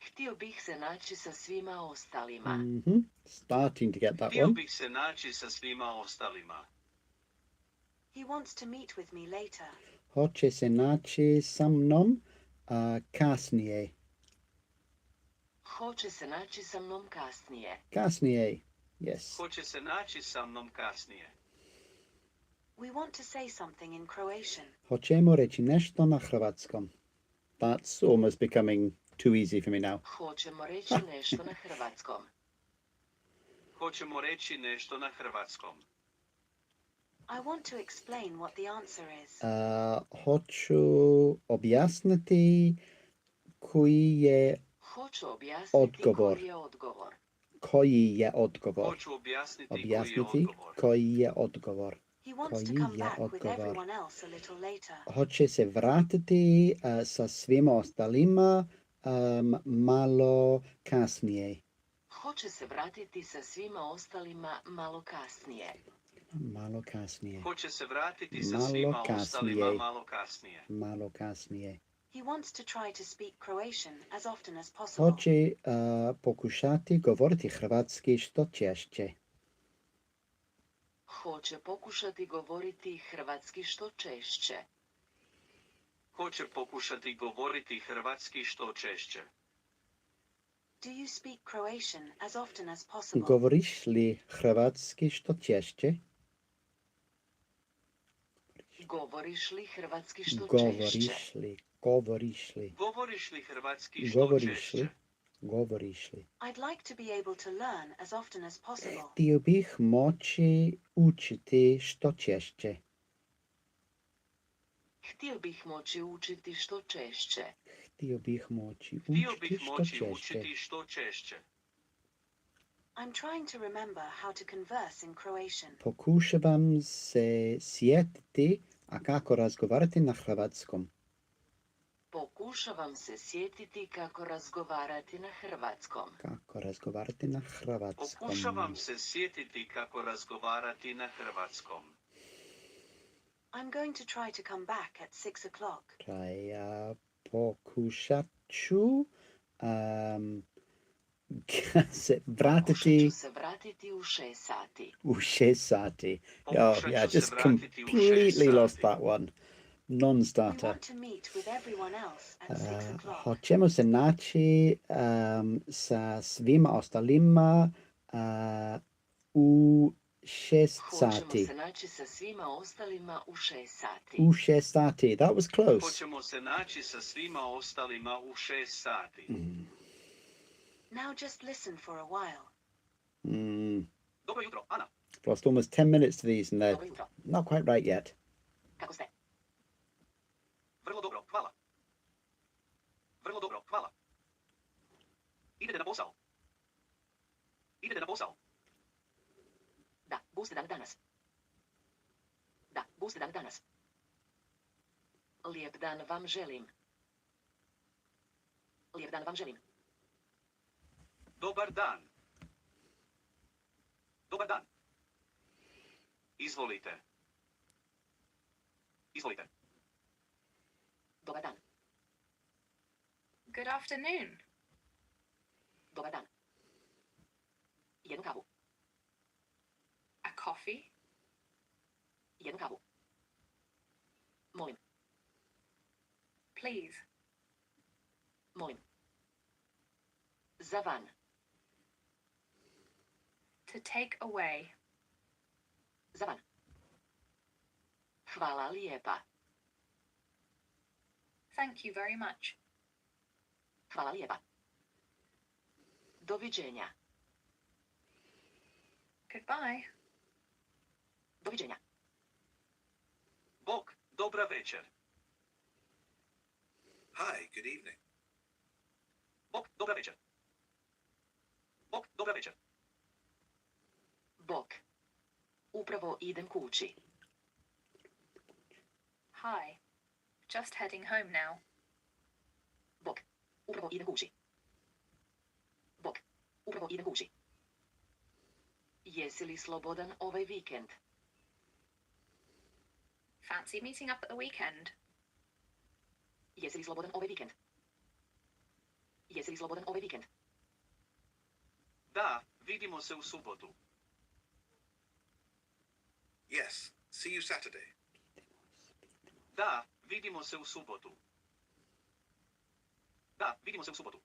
Htio bih se naći sa svima ostalima. Starting to get that Htio one. bih se naći sa svima ostalima. He wants to meet with me later. Hoće se naći sa mnom kasnije. Hoće se naći sa mnom kasnije. Kasnije. Yes. Hoće se naći sa mnom kasnije. We want to say something in Croatian. Hoćemo reći nešto na hrvatskom. That's almost becoming too easy for me now. Hoćemo reći nešto na hrvatskom. Hoćemo reći nešto na hrvatskom. I want to explain what the answer is. Hoću objasniti koji je Hoću objasniti odgovor. koji je odgovor. Koji je odgovor? Hoću objasniti koji je Objasniti odgovor. koji je odgovor. He wants to Koji come je back with odgovor? everyone else a little later. Hoće se vratiti sa svima ostalima malo kasnije. Hoće se vratiti sa svima ostalima malo kasnije. Malo kasnije. Hoće se vratiti sa Malo svima kasnije. ostalima malo kasnije. Malo kasnije. He wants to try to speak Croatian as often as possible. Hoće pokušati govoriti hrvatski što češće. Hoće pokušati govoriti hrvatski što češće. Hoće pokušati govoriti hrvatski što češće. Do you speak Croatian as often as possible? Govoriš li hrvatski što češće? Govoriš li hrvatski što češće? Govoriš li? Govoriš li? Govoriš li hrvatski što Govoriš li? češće? Govoriš li? I'd like to be able to learn as often as possible. Htio bih moći učiti što češće. Htio bih moći učiti što češće. Htio bih moći Htio učiti bih što moći češće. učiti što češće. I'm trying to remember how to converse in Croatian. Pokušavam se sjetiti, a kako razgovarati na hrvatskom. Pokušavam se sjetiti kako razgovarati na hrvatskom. Kako razgovarati na hrvatskom. Pokušavam se sjetiti kako razgovarati na hrvatskom. I'm going to try to come back at 6 o'clock. Pokušat ću se Pokušat vratiti ću se vratiti u 6 sati. u 6 sati. Oh, Pokušat yeah, ću se just vratiti u 6 completely lost sati. that one. We Non-starter. want to meet with everyone else at 6 o'clock. Hoćemo se naći sa svima ostalima u 6 Hoćemo sati. se naći sa svima ostalima u 6 sati. U 6 sati. That was close. Hoćemo se naći sa svima ostalima u 6 sati. Now just listen for a while. Dobro jutro, Ana. Lost almost 10 minutes to these and they're Dobro jutro. not quite right yet. Kako ste? Vrlo dobro, hvala. Vrlo dobro, hvala. Idete na posao? Idete na posao? Da, gusti dan danas. Da, gusti dan danas. Lijep dan vam želim. Lijep dan vam želim. Dobar dan. Dobar dan. Izvolite. Izvolite. Dobar dan. Good afternoon. Dobar dan. Jednu kavu. A coffee? Jednu kavu. Molim. Please. Molim. Za van. To take away. Za van. Hvala lijepa. Thank you very much. Hvala lijepa. Doviđenja. Goodbye. Doviđenja. Bog, dobra večer. Hi, good evening. Bog, dobra večer. Bog, dobra večer. Bok. Upravo idem kući. Hi. Just heading home now. Bok. Upravo idem kući. Bok. Upravo idem kući. Jesi li slobodan ovaj vikend? Fancy meeting up at the weekend? Jesi li slobodan ovaj vikend? Jesi li slobodan ovaj vikend? Da, vidimo se u subotu. Yes, see you Saturday. Da, vidimo se u subotu. Da, vidimo se u subotu.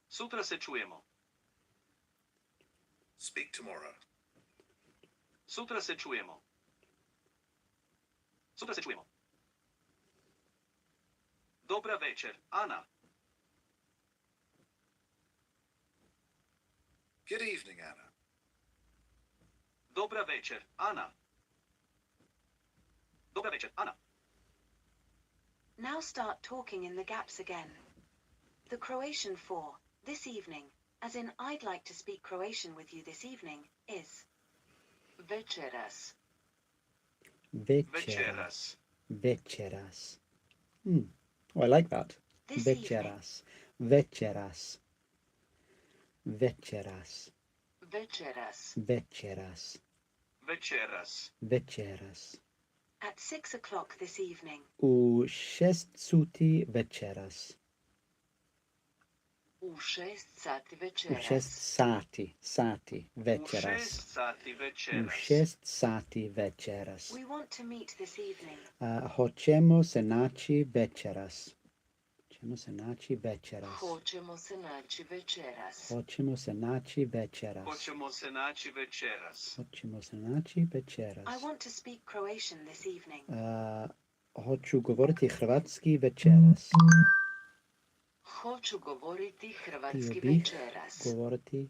Sutra se čujemo. Speak tomorrow. Sutra se čujemo. Sutra se čujemo. Dobra večer, Ana. Good evening, Anna. Dobra večer, Ana. Dobra večer, Ana. Now start talking in the gaps again. The Croatian for this evening, as in I'd like to speak Croatian with you this evening, is Večeras. Večeras. Večeras. Oh, I like that. this evening. Večeras. Večeras. Večeras. Večeras. Večeras. Večeras. Večeras. At 6 o'clock this evening. U 6 suti večeras. U 6 sati U večeras. 6 sati U večeras. 6 sati U večeras. 6 sati večeras. We want to meet this evening. Hoćemo se naći večeras. Hoćemo se naći večeras. Hoćemo se naći večeras. Hoćemo se naći večeras. Hoćemo se naći večeras. Hoćemo se naći večeras. I want to speak Croatian this evening. Hoću govoriti hrvatski večeras. Hoću govoriti Htio hrvatski bih večeras. govoriti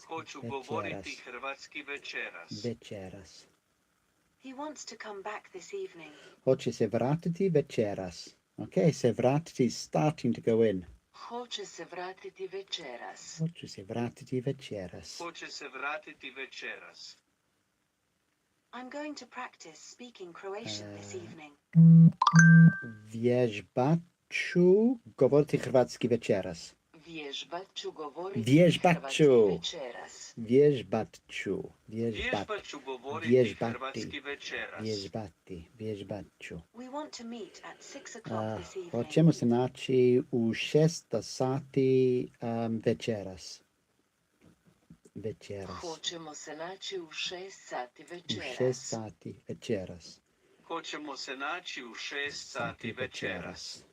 Hoću govoriti hrvatski večeras. večeras. He wants to come back this evening. Hoće se vratiti večeras. Okay, se vratiti is starting to go in. Hoće se vratiti večeras. Hoće se vratiti večeras. Hoće se vratiti večeras. I'm going to practice speaking Croatian this evening. Vježbat ću govoriti hrvatski večeras. Vježbat ću govoriti Vježbat hrvatski ću. večeras. Vježbat ću. Vježbat ću govoriti Vježbati. hrvatski večeras. Vježbat ću. We want to meet at 6 o'clock this evening. Hoćemo se naći u 6 sati večeras. Večeras. Hoćemo se naći u 6 sati U 6 večeras. sati večeras. Hoćemo se naći u 6 sati večeras.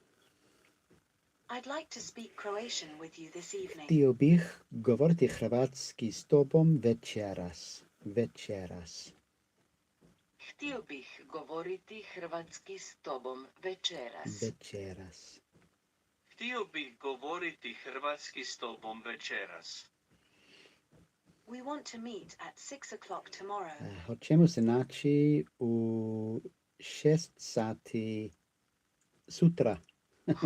I'd like to speak Croatian with you this evening. Htio bih govoriti hrvatski s tobom večeras. Večeras. Htio bih govoriti hrvatski s tobom večeras. Večeras. Htio bih govoriti hrvatski s tobom večeras. We want to meet at 6 o'clock tomorrow. Hoćemo se naći u 6 sati sutra.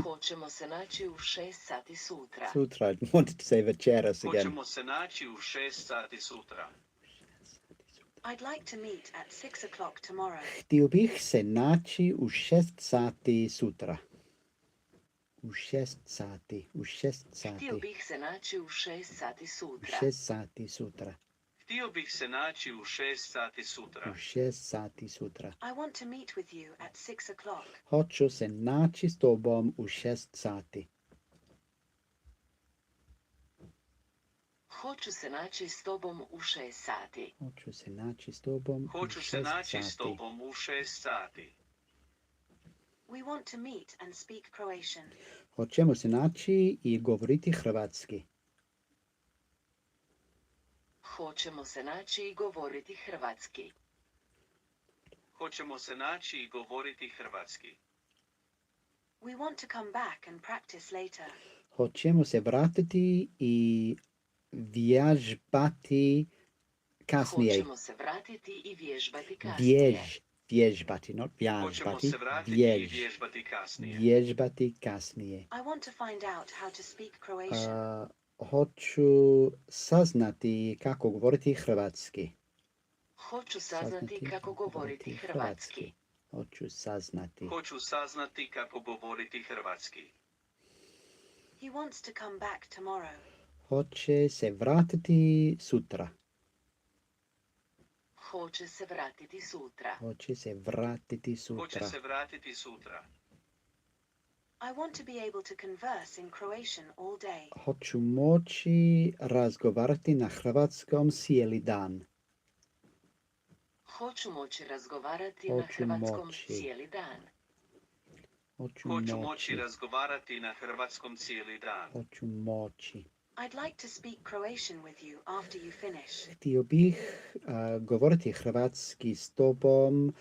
Hoćemo se naći u 6 sati sutra. Sutra. I wanted to say večeras again. Hoćemo se naći u 6 sati sutra. I'd like to meet at 6 o'clock tomorrow. Htio bih se naći u 6 sati sutra. U 6 sati. U 6 sati. Htio bih se naći u 6 sati U sutra. 6 sati sutra. Htio bih se naći u 6 sati sutra. U 6 sati sutra. I want to meet with you at 6 o'clock. Hoću se naći s tobom u 6 sati. Hoću se naći s tobom u 6 sati. Hoću se naći s tobom u Hoću se 6 naći s sati. tobom u 6 sati. We want to meet and speak Croatian. Hoćemo se naći i govoriti hrvatski. Hoćemo se naći i govoriti hrvatski. Hoćemo se naći i govoriti hrvatski. We want to come back and practice later. Hoćemo se vratiti i vježbati kasnije. Hoćemo se vratiti i vježbati kasnije. Vježbati, not Hoćemo vježbati. se vratiti i vježbati kasnije. Vježbati kasnije. I want to find out how to speak Croatian. Hoću saznati kako govoriti hrvatski. Hoću saznati kako govoriti hrvatski. Hoću saznati. Hoću saznati kako govoriti hrvatski. He wants to come back tomorrow. Hoće se vratiti sutra. Hoće se vratiti sutra. Hoće se vratiti Hoće sutra. se vratiti sutra. I want to be able to converse in Croatian all day. Hoću moći razgovarati na hrvatskom cijeli dan. Hoću moći razgovarati na Hoću hrvatskom moći. cijeli dan. Hoću Hoću moći moći. razgovarati na hrvatskom cijeli dan. Hoću moći. I'd like to speak Croatian with you after you finish. Htio bih govoriti hrvatski s tobom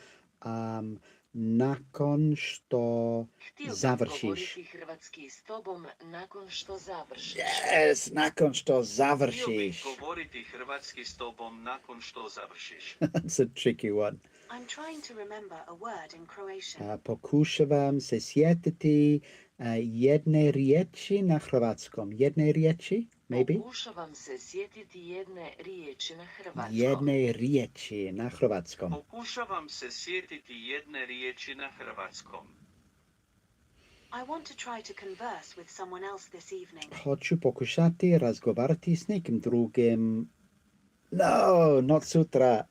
nakon što Htio bih završiš. govoriti hrvatski s tobom nakon što završiš. Yes, nakon što Htio bih završiš. govoriti hrvatski s tobom nakon što završiš. That's a tricky one. I'm trying to remember a word in Croatian. Pokušavam se sjetiti jedne riječi na hrvatskom. Jedne riječi, maybe? Pokušavam se sjetiti jedne riječi na hrvatskom. Jedne riječi na hrvatskom. Pokušavam se sjetiti jedne riječi na hrvatskom. I want to try to converse with someone else this evening. Hoću pokušati razgovarati s nekim drugim. No, not sutra.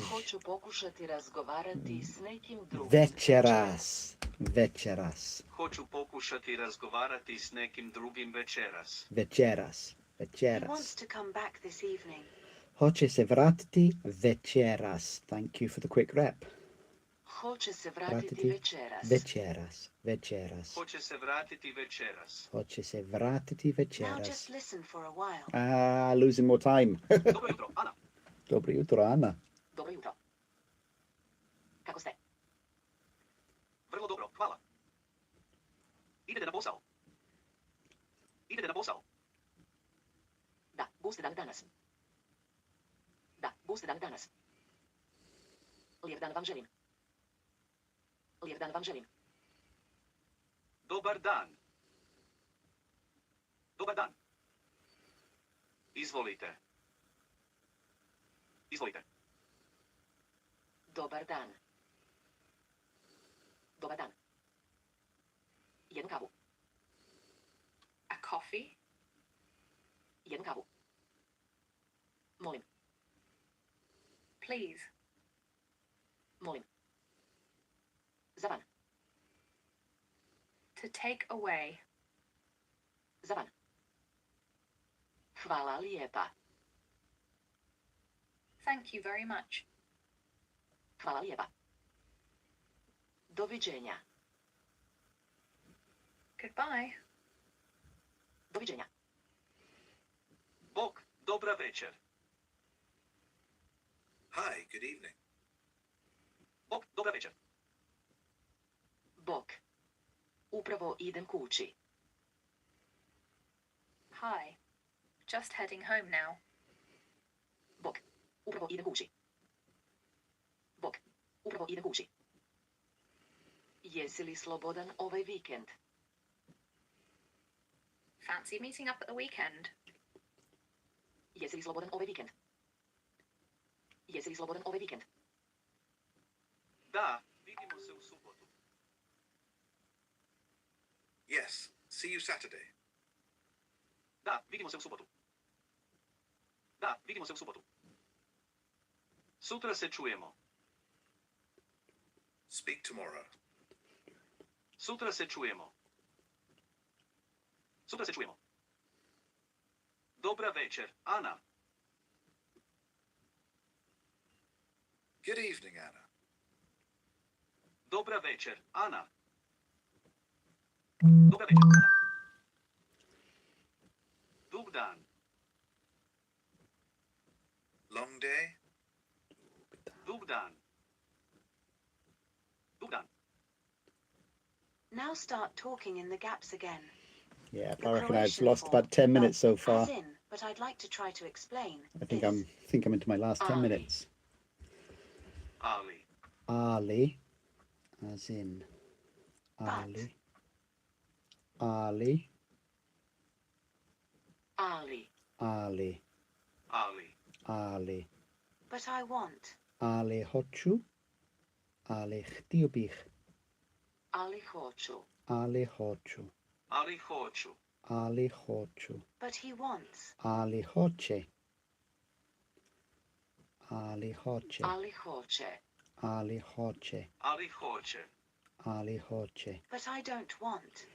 Hoću pokušati razgovarati s nekim drugim. Večeras. Večeras. Hoću pokušati razgovarati s nekim drugim večeras. Večeras. He wants Večeras. to come back this evening. Hoće se vratiti večeras. Thank you for the quick rep. Hoće se vratiti Vratiti večeras. večeras. Večeras. Hoće se vratiti večeras. Hoće se vratiti Now večeras. just listen for a while. Losing more time. Dobro jutro, Ana. Dobro jutro, Ana. Dobro jutro. Kako ste? Vrlo dobro, hvala. Idete na posao? Idete na posao? Da, gusti dan danas. Da, gusti dan danas. Lijep dan vam želim. Lijep dan vam želim. Dobar dan. Dobar dan. Izvolite. Izvolite. Dobar dan. Dobar dan. Jednu kavu. A coffee? Jednu kavu. Molim. Please. Molim. Za van. To take away. Za van. Hvala lijepa. Thank you very much. Hvala lijepa. Doviđenja. Goodbye. Doviđenja. Bog, dobra večer. Hi, good evening. Bog, dobra večer. Bog. Upravo idem kući. Hi. Just heading home now. Bog. Upravo idem kući. Bog. Upravo idem kući. Jesi li slobodan ovaj vikend? Fancy meeting up at the weekend? Jesi li slobodan ovaj vikend? Jesi li slobodan ovaj vikend? Da, vidimo se u subotu. Yes, see you Saturday. Da, vidimo se u subotu. Da, vidimo se u subotu. Sutra se čujemo. Speak tomorrow. Sutra se čujemo. Sutra se čujemo. Dobra večer, Ana. Good evening, Anna. Dobra večer, Ana. Dobra večer, Ana. Dug dan. Long day? Dug dan. Dug dan. Now start talking in the gaps again. Yeah, The I reckon I've Croatian lost form, about 10 minutes so but far. As in, but I'd like to try to explain. I think is, I'm into my last 10 Ali. minutes. Ali. Ali, as in But. Ali. Ali. Ali. Ali. Ali. Ali. But I want. Ali hoću. Ali htio bih. Ali hoću. Ali hoću. Ali hoću. Ali hoću. But he wants. Ali hoće. Ali hoće. Ali hoće. Ali hoće. Ali hoće. Ali hoće. But I don't want.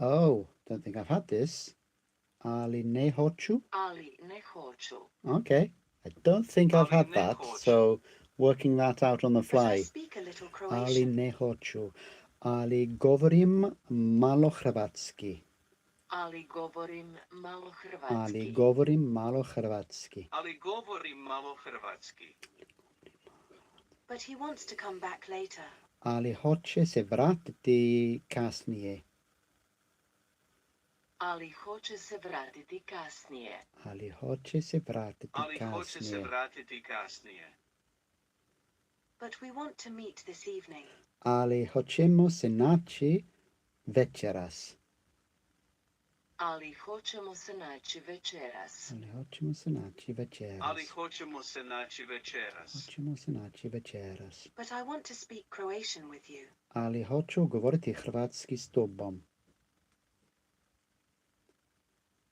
Oh, don't think I've had this. Ali ne hoću. Ali ne hoću. Okay. I don't think I've Ali had ne that, hoću. so working that out on the But I fly. speak a little Ali Croatian. ne hoću. Ali govorim malo hrvatski. Ali govorim malo Ali hrvatski. govorim malo hrvatski. Ali govorim malo hrvatski. But he wants to come back later. Ali hoće se vratiti kasnije. Ali hoće se vratiti kasnije. Ali hoće se vratiti Ali hoće se kasnije. vratiti kasnije. But we want to meet this evening. Ali hoćemo se naći večeras. Ali hoćemo se naći večeras. Ali hoćemo se naći večeras. Ali hoćemo se naći večeras. Hoćemo se naći večeras. But I want to speak Croatian with you. Ali hoću govoriti hrvatski s tobom.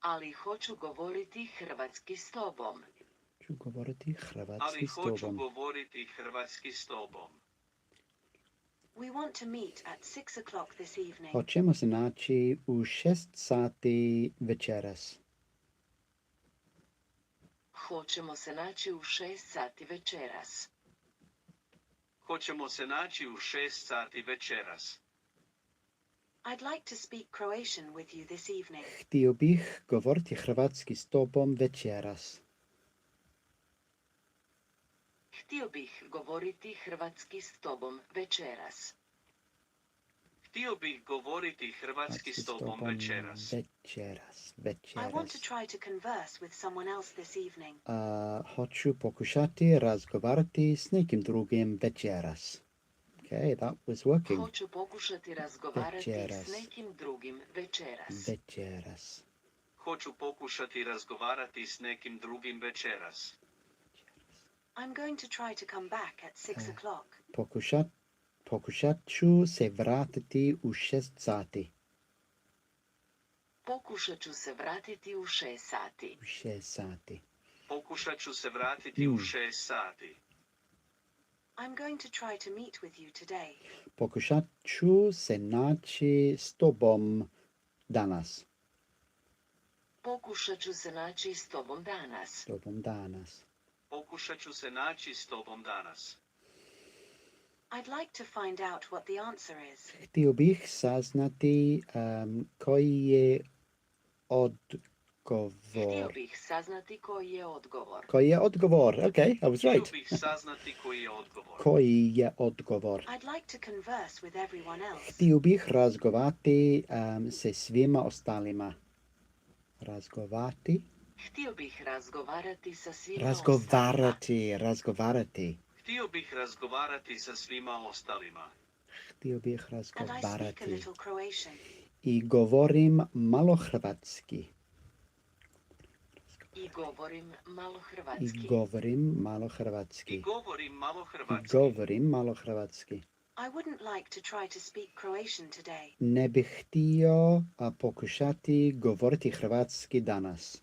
Ali hoću govoriti hrvatski s tobom. Hoću govoriti hrvatski Ali s hoću tobom. govoriti hrvatski s tobom. We want to meet at 6 o'clock this evening. Hoćemo se naći u 6 sati večeras. Hoćemo se naći u 6 sati večeras. Hoćemo se naći u 6 sati večeras. I'd like to speak Croatian with you this evening. Htio bih govoriti hrvatski s tobom večeras. Htio bih govoriti hrvatski s tobom večeras. Htio bih govoriti hrvatski s tobom večeras. Večeras. I want to try to converse with someone else this evening. Hoću pokušati razgovarati s nekim drugim večeras. Okay, that was working. Hoću pokušati razgovarati Večeras. s nekim drugim večeras. Večeras. Hoću pokušati razgovarati s nekim drugim večeras. I'm going to try to come back at 6 o'clock. Pokušat ću se vratiti u 6 sati. Pokušat ću se vratiti u 6 sati. U 6 sati. Pokušat ću se vratiti u 6 sati. I'm going to try to meet with you today. Pokušat ću se naći s tobom danas. Pokušat ću se naći s tobom danas. S tobom danas. Pokušat ću se naći s tobom danas. I'd like to find out what the answer is. Htio bih saznati koji je odgovor. Htio bih saznati koji je odgovor. Koji je odgovor? Okay, I was Htio right. bih saznati koji je odgovor. Koji je odgovor? I'd like to converse with everyone else. Htio bih razgovarati se svima ostalima. Razgovarati? Htio bih razgovarati sa svima Razgovarati. Htio bih razgovarati sa svima ostalima. Htio bih And I speak a razgovarati. little Croatian. I govorim malo hrvatski. I govorim malo I hrvatski. govorim malo I hrvatski. govorim malo I hrvatski. govorim malo hrvatski. I wouldn't like to try to speak Croatian today. Ne bih htio pokušati govoriti hrvatski danas.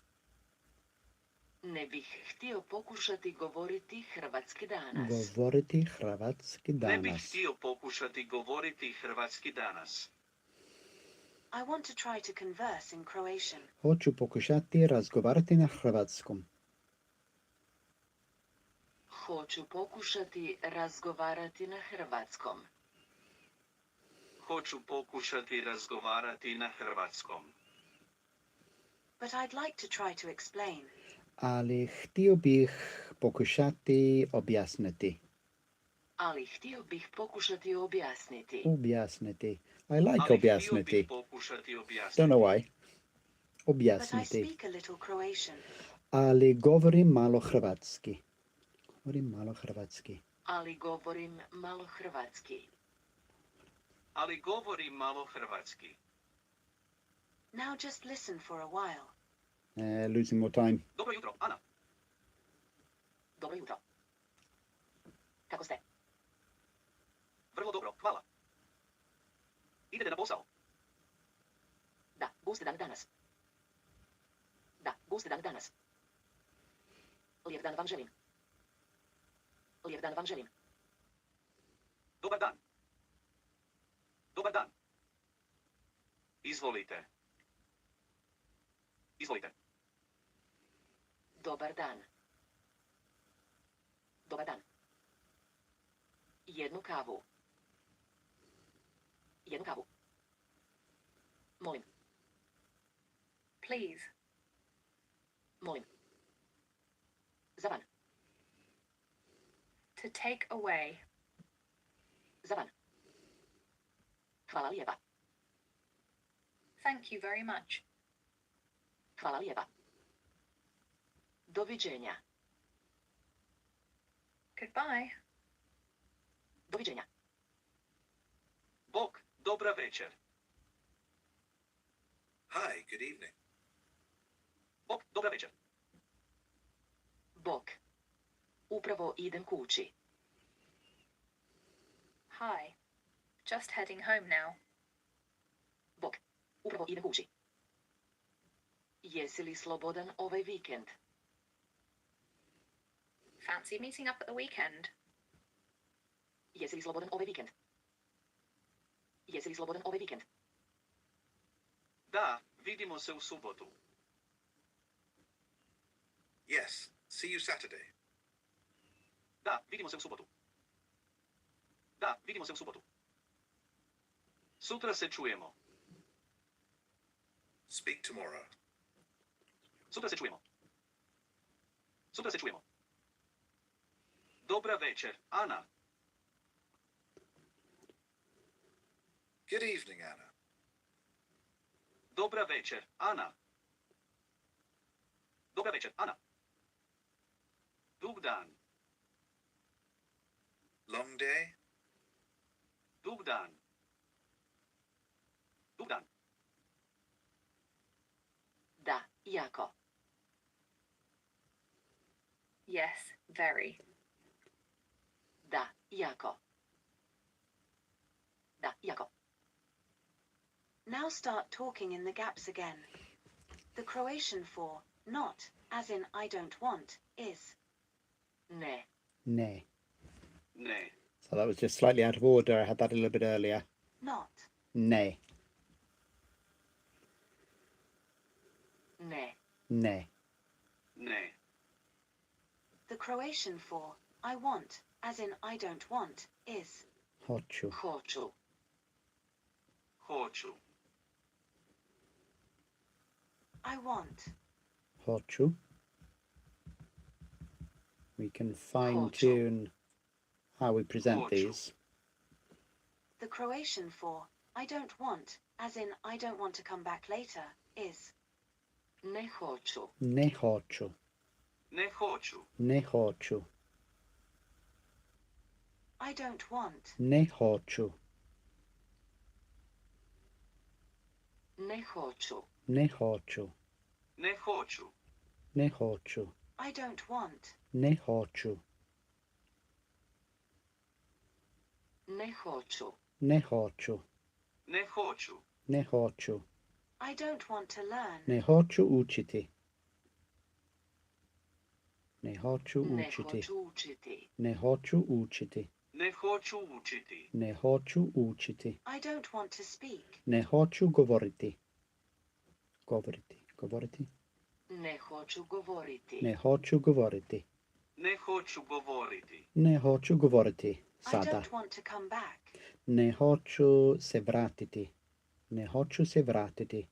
Ne bih htio pokušati govoriti hrvatski danas. Govoriti hrvatski Ne bih danas. htio pokušati govoriti hrvatski danas. I want to try to converse in Croatian. Hoću pokušati razgovarati na hrvatskom. Hoću pokušati razgovarati na hrvatskom. Hoću pokušati razgovarati na hrvatskom. But I'd like to try to explain. Ali htio bih pokušati objasniti. Ali htio bih pokušati objasniti. Objasniti. I like Ali htio objasniti. bih pokušati objasniti. Don't know why. But I Objasniti. speak a little Croatian. Ali govorim malo hrvatski. Govorim malo hrvatski. Ali govorim malo hrvatski. Ali govorim malo hrvatski. Now just listen for a while. Losing more time. Dobro jutro, Ana. Dobro jutro. Kako ste? Vrlo dobro, hvala. Idete na posao? Da, gust dan danas. Da, gust dan danas. Lijep dan vam želim. Lijep dan vam želim. Dobar dan. Dobar dan. Izvolite. Izvolite. Dobar dan. Dobar dan. Jednu kavu. Jednu kavu. Molim, Please. molim. Za van, To take away. za van. Hvala lijepa. Thank you very much. Hvala lijepa. Doviđenja. Goodbye. Doviđenja. Bok, dobra večer. Hi, good evening. Bok, dobra večer. Bok. Upravo idem kući. Hi. Just heading home now. Bok. Upravo idem kući. Jesi li slobodan ovaj vikend? Fancy meeting up at the weekend? Jesi li slobodan ovaj vikend? Jesi li slobodan ovaj vikend? Da, vidimo se u subotu. Yes, see you Saturday. Da, vidimo se u subotu. Da, vidimo se u subotu. Sutra se čujemo. Speak tomorrow. Sutra se čujemo. Sutra se čujemo. Dobra večer, Ana. Good evening, Anna. Dobra večer, Ana. Dobra večer, Ana. Dug dan. Long day? Dug dan. Dug dan. Da, jako. Yes, very. Da, jako. Da, jako. Now start talking in the gaps again. The Croatian for not, as in I don't want, is Ne. Ne. Ne. So that was just slightly out of order. I had that a little bit earlier. not. Ne. Ne. Ne. Ne. The Croatian for I want, as in I don't want, is Hoću. Hoću. Hoću. I want. Hoću. We can fine tune how we present Hoću. these. The Croatian for I don't want, as in I don't want to come back later, is Ne hoću. Ne hoću. Ne hoću. Ne hoću. I don't want. Ne hoću. Ne hoću. Ne hoću. Ne hoću. Ne hoću. I don't want. Ne hoću. Ne hoću. Ne hoću. Ne hoću. Ne hoću. I don't want to learn. Ne hoću učiti. Ne hoću Ne učiti. hoću učiti. Ne hoću učiti. Ne hoću učiti. Ne hoću učiti. I don't want to speak. Ne hoću govoriti. Govoriti. Govoriti. Ne hoću govoriti. Ne hoću govoriti. Ne hoću govoriti. Ne hoću govoriti. I Sada. don't want to come back. Ne hoću se vratiti. Ne hoću se vratiti.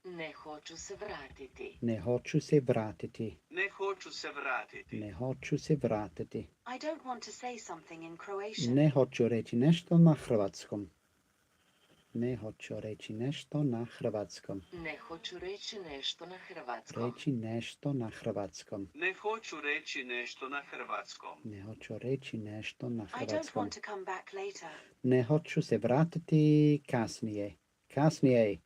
Ne hoću se vratiti. Ne hoću se vratiti. Ne hoću se vratiti. Ne hoću se vratiti. I don't want to say something in Croatian. Ne hoću reći nešto na hrvatskom. Ne hoću reći nešto na hrvatskom. Ne hoću reći nešto na hrvatskom. Reći nešto na hrvatskom. Ne hoću reći nešto na hrvatskom. Ne hoću reći nešto na I don't hrvatskom. want to come back later. Ne hoću se vratiti kasnije. Kasnije. I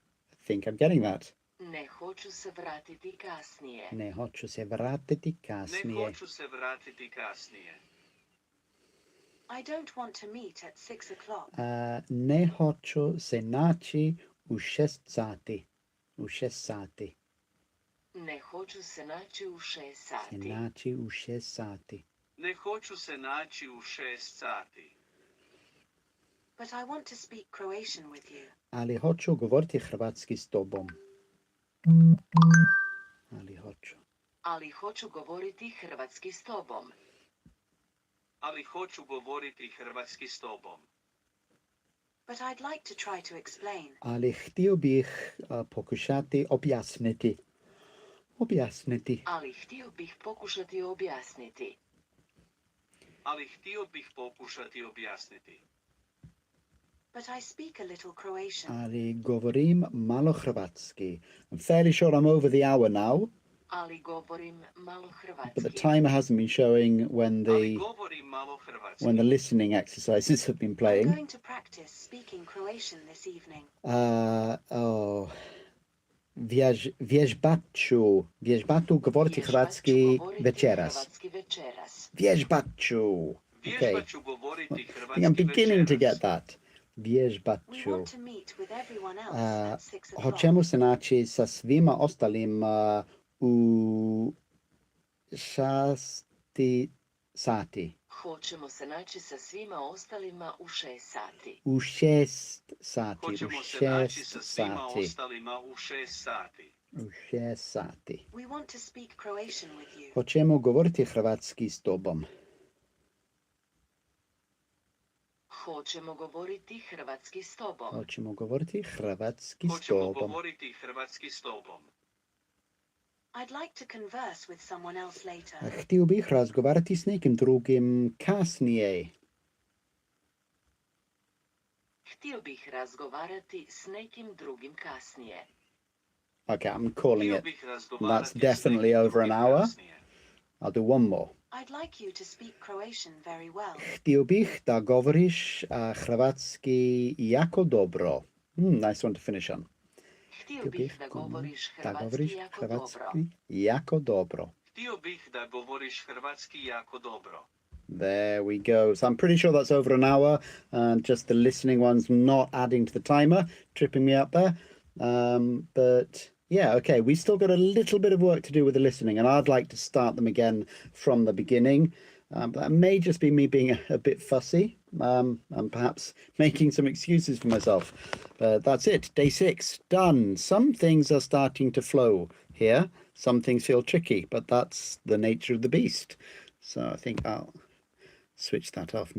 think I'm getting that. Ne hoću se vratiti kasnije. Ne hoću se vratiti Ne kasnije. hoću se vratiti kasnije. I don't want to meet at 6 o'clock. Ne hoću se naći u 6 sati. U 6 sati. Ne hoću se naći u 6 Se sati. naći u 6 sati. Ne hoću se naći u 6 sati. But I want to speak Croatian with you. Ali hoću govoriti hrvatski s tobom. Ali hoću. Ali hoću govoriti hrvatski s tobom. Ali hoću govoriti hrvatski s tobom. But I'd like to try to explain. Ali htio bih pokušati objasniti. Objasniti. Ali htio bih pokušati objasniti. Ali htio bih pokušati objasniti. But I speak a little Croatian. Ali govorim malo hrvatski. I'm fairly sure I'm over the hour now. Ali govorim malo But the hrvatski. timer hasn't been showing when Ali the govorim malo hrvatski. listening exercises have been I'm playing. going to practice speaking Croatian this evening. Vježbatu govoriti hrvatski večeras. Hrvatski večeras. Vježbaću. Okay. Vježbat ću govoriti I think I'm hrvatski beginning to večeras. get that. We Vježbaću. want to meet with everyone else at 6 o'clock. Hoćemo se naći sa svima ostalima u 6 sati. Hoćemo se naći sa svima ostalima u 6 sati. U 6 sati. Hoćemo se naći sa svima ostalima u 6 sati. U 6 sati. We want to speak Croatian with you. Hoćemo govoriti hrvatski s tobom. Hoćemo govoriti hrvatski s tobom. Hoćemo govoriti hrvatski s Hoćemo tobom. govoriti hrvatski s tobom. I'd like to converse with someone else later. Htio bih razgovarati s nekim drugim kasnije. Htio bih razgovarati s nekim drugim kasnije. Okay, I'm calling Htio it. bih razgovarati That's s definitely nekim over an drugim hour. kasnije. I'll do one more. I'd like you to speak Croatian very well. Htio bih da govoriš hrvatski jako dobro. Nice one to finish on. Htio bih da govoriš Da govoriš hrvatski jako dobro. hrvatski jako dobro. Htio bih da govoriš hrvatski jako dobro. There we go. So I'm pretty sure that's over an hour, and just the listening ones not adding to the timer, tripping me up there. But yeah, okay, we still got a little bit of work to do with the listening, and I'd like to start them again from the beginning. That may just be me being a bit fussy, and perhaps making some excuses for myself. But that's it. Day 6 done. Some things are starting to flow here. Some things feel tricky, but that's the nature of the beast. So I think I'll switch that off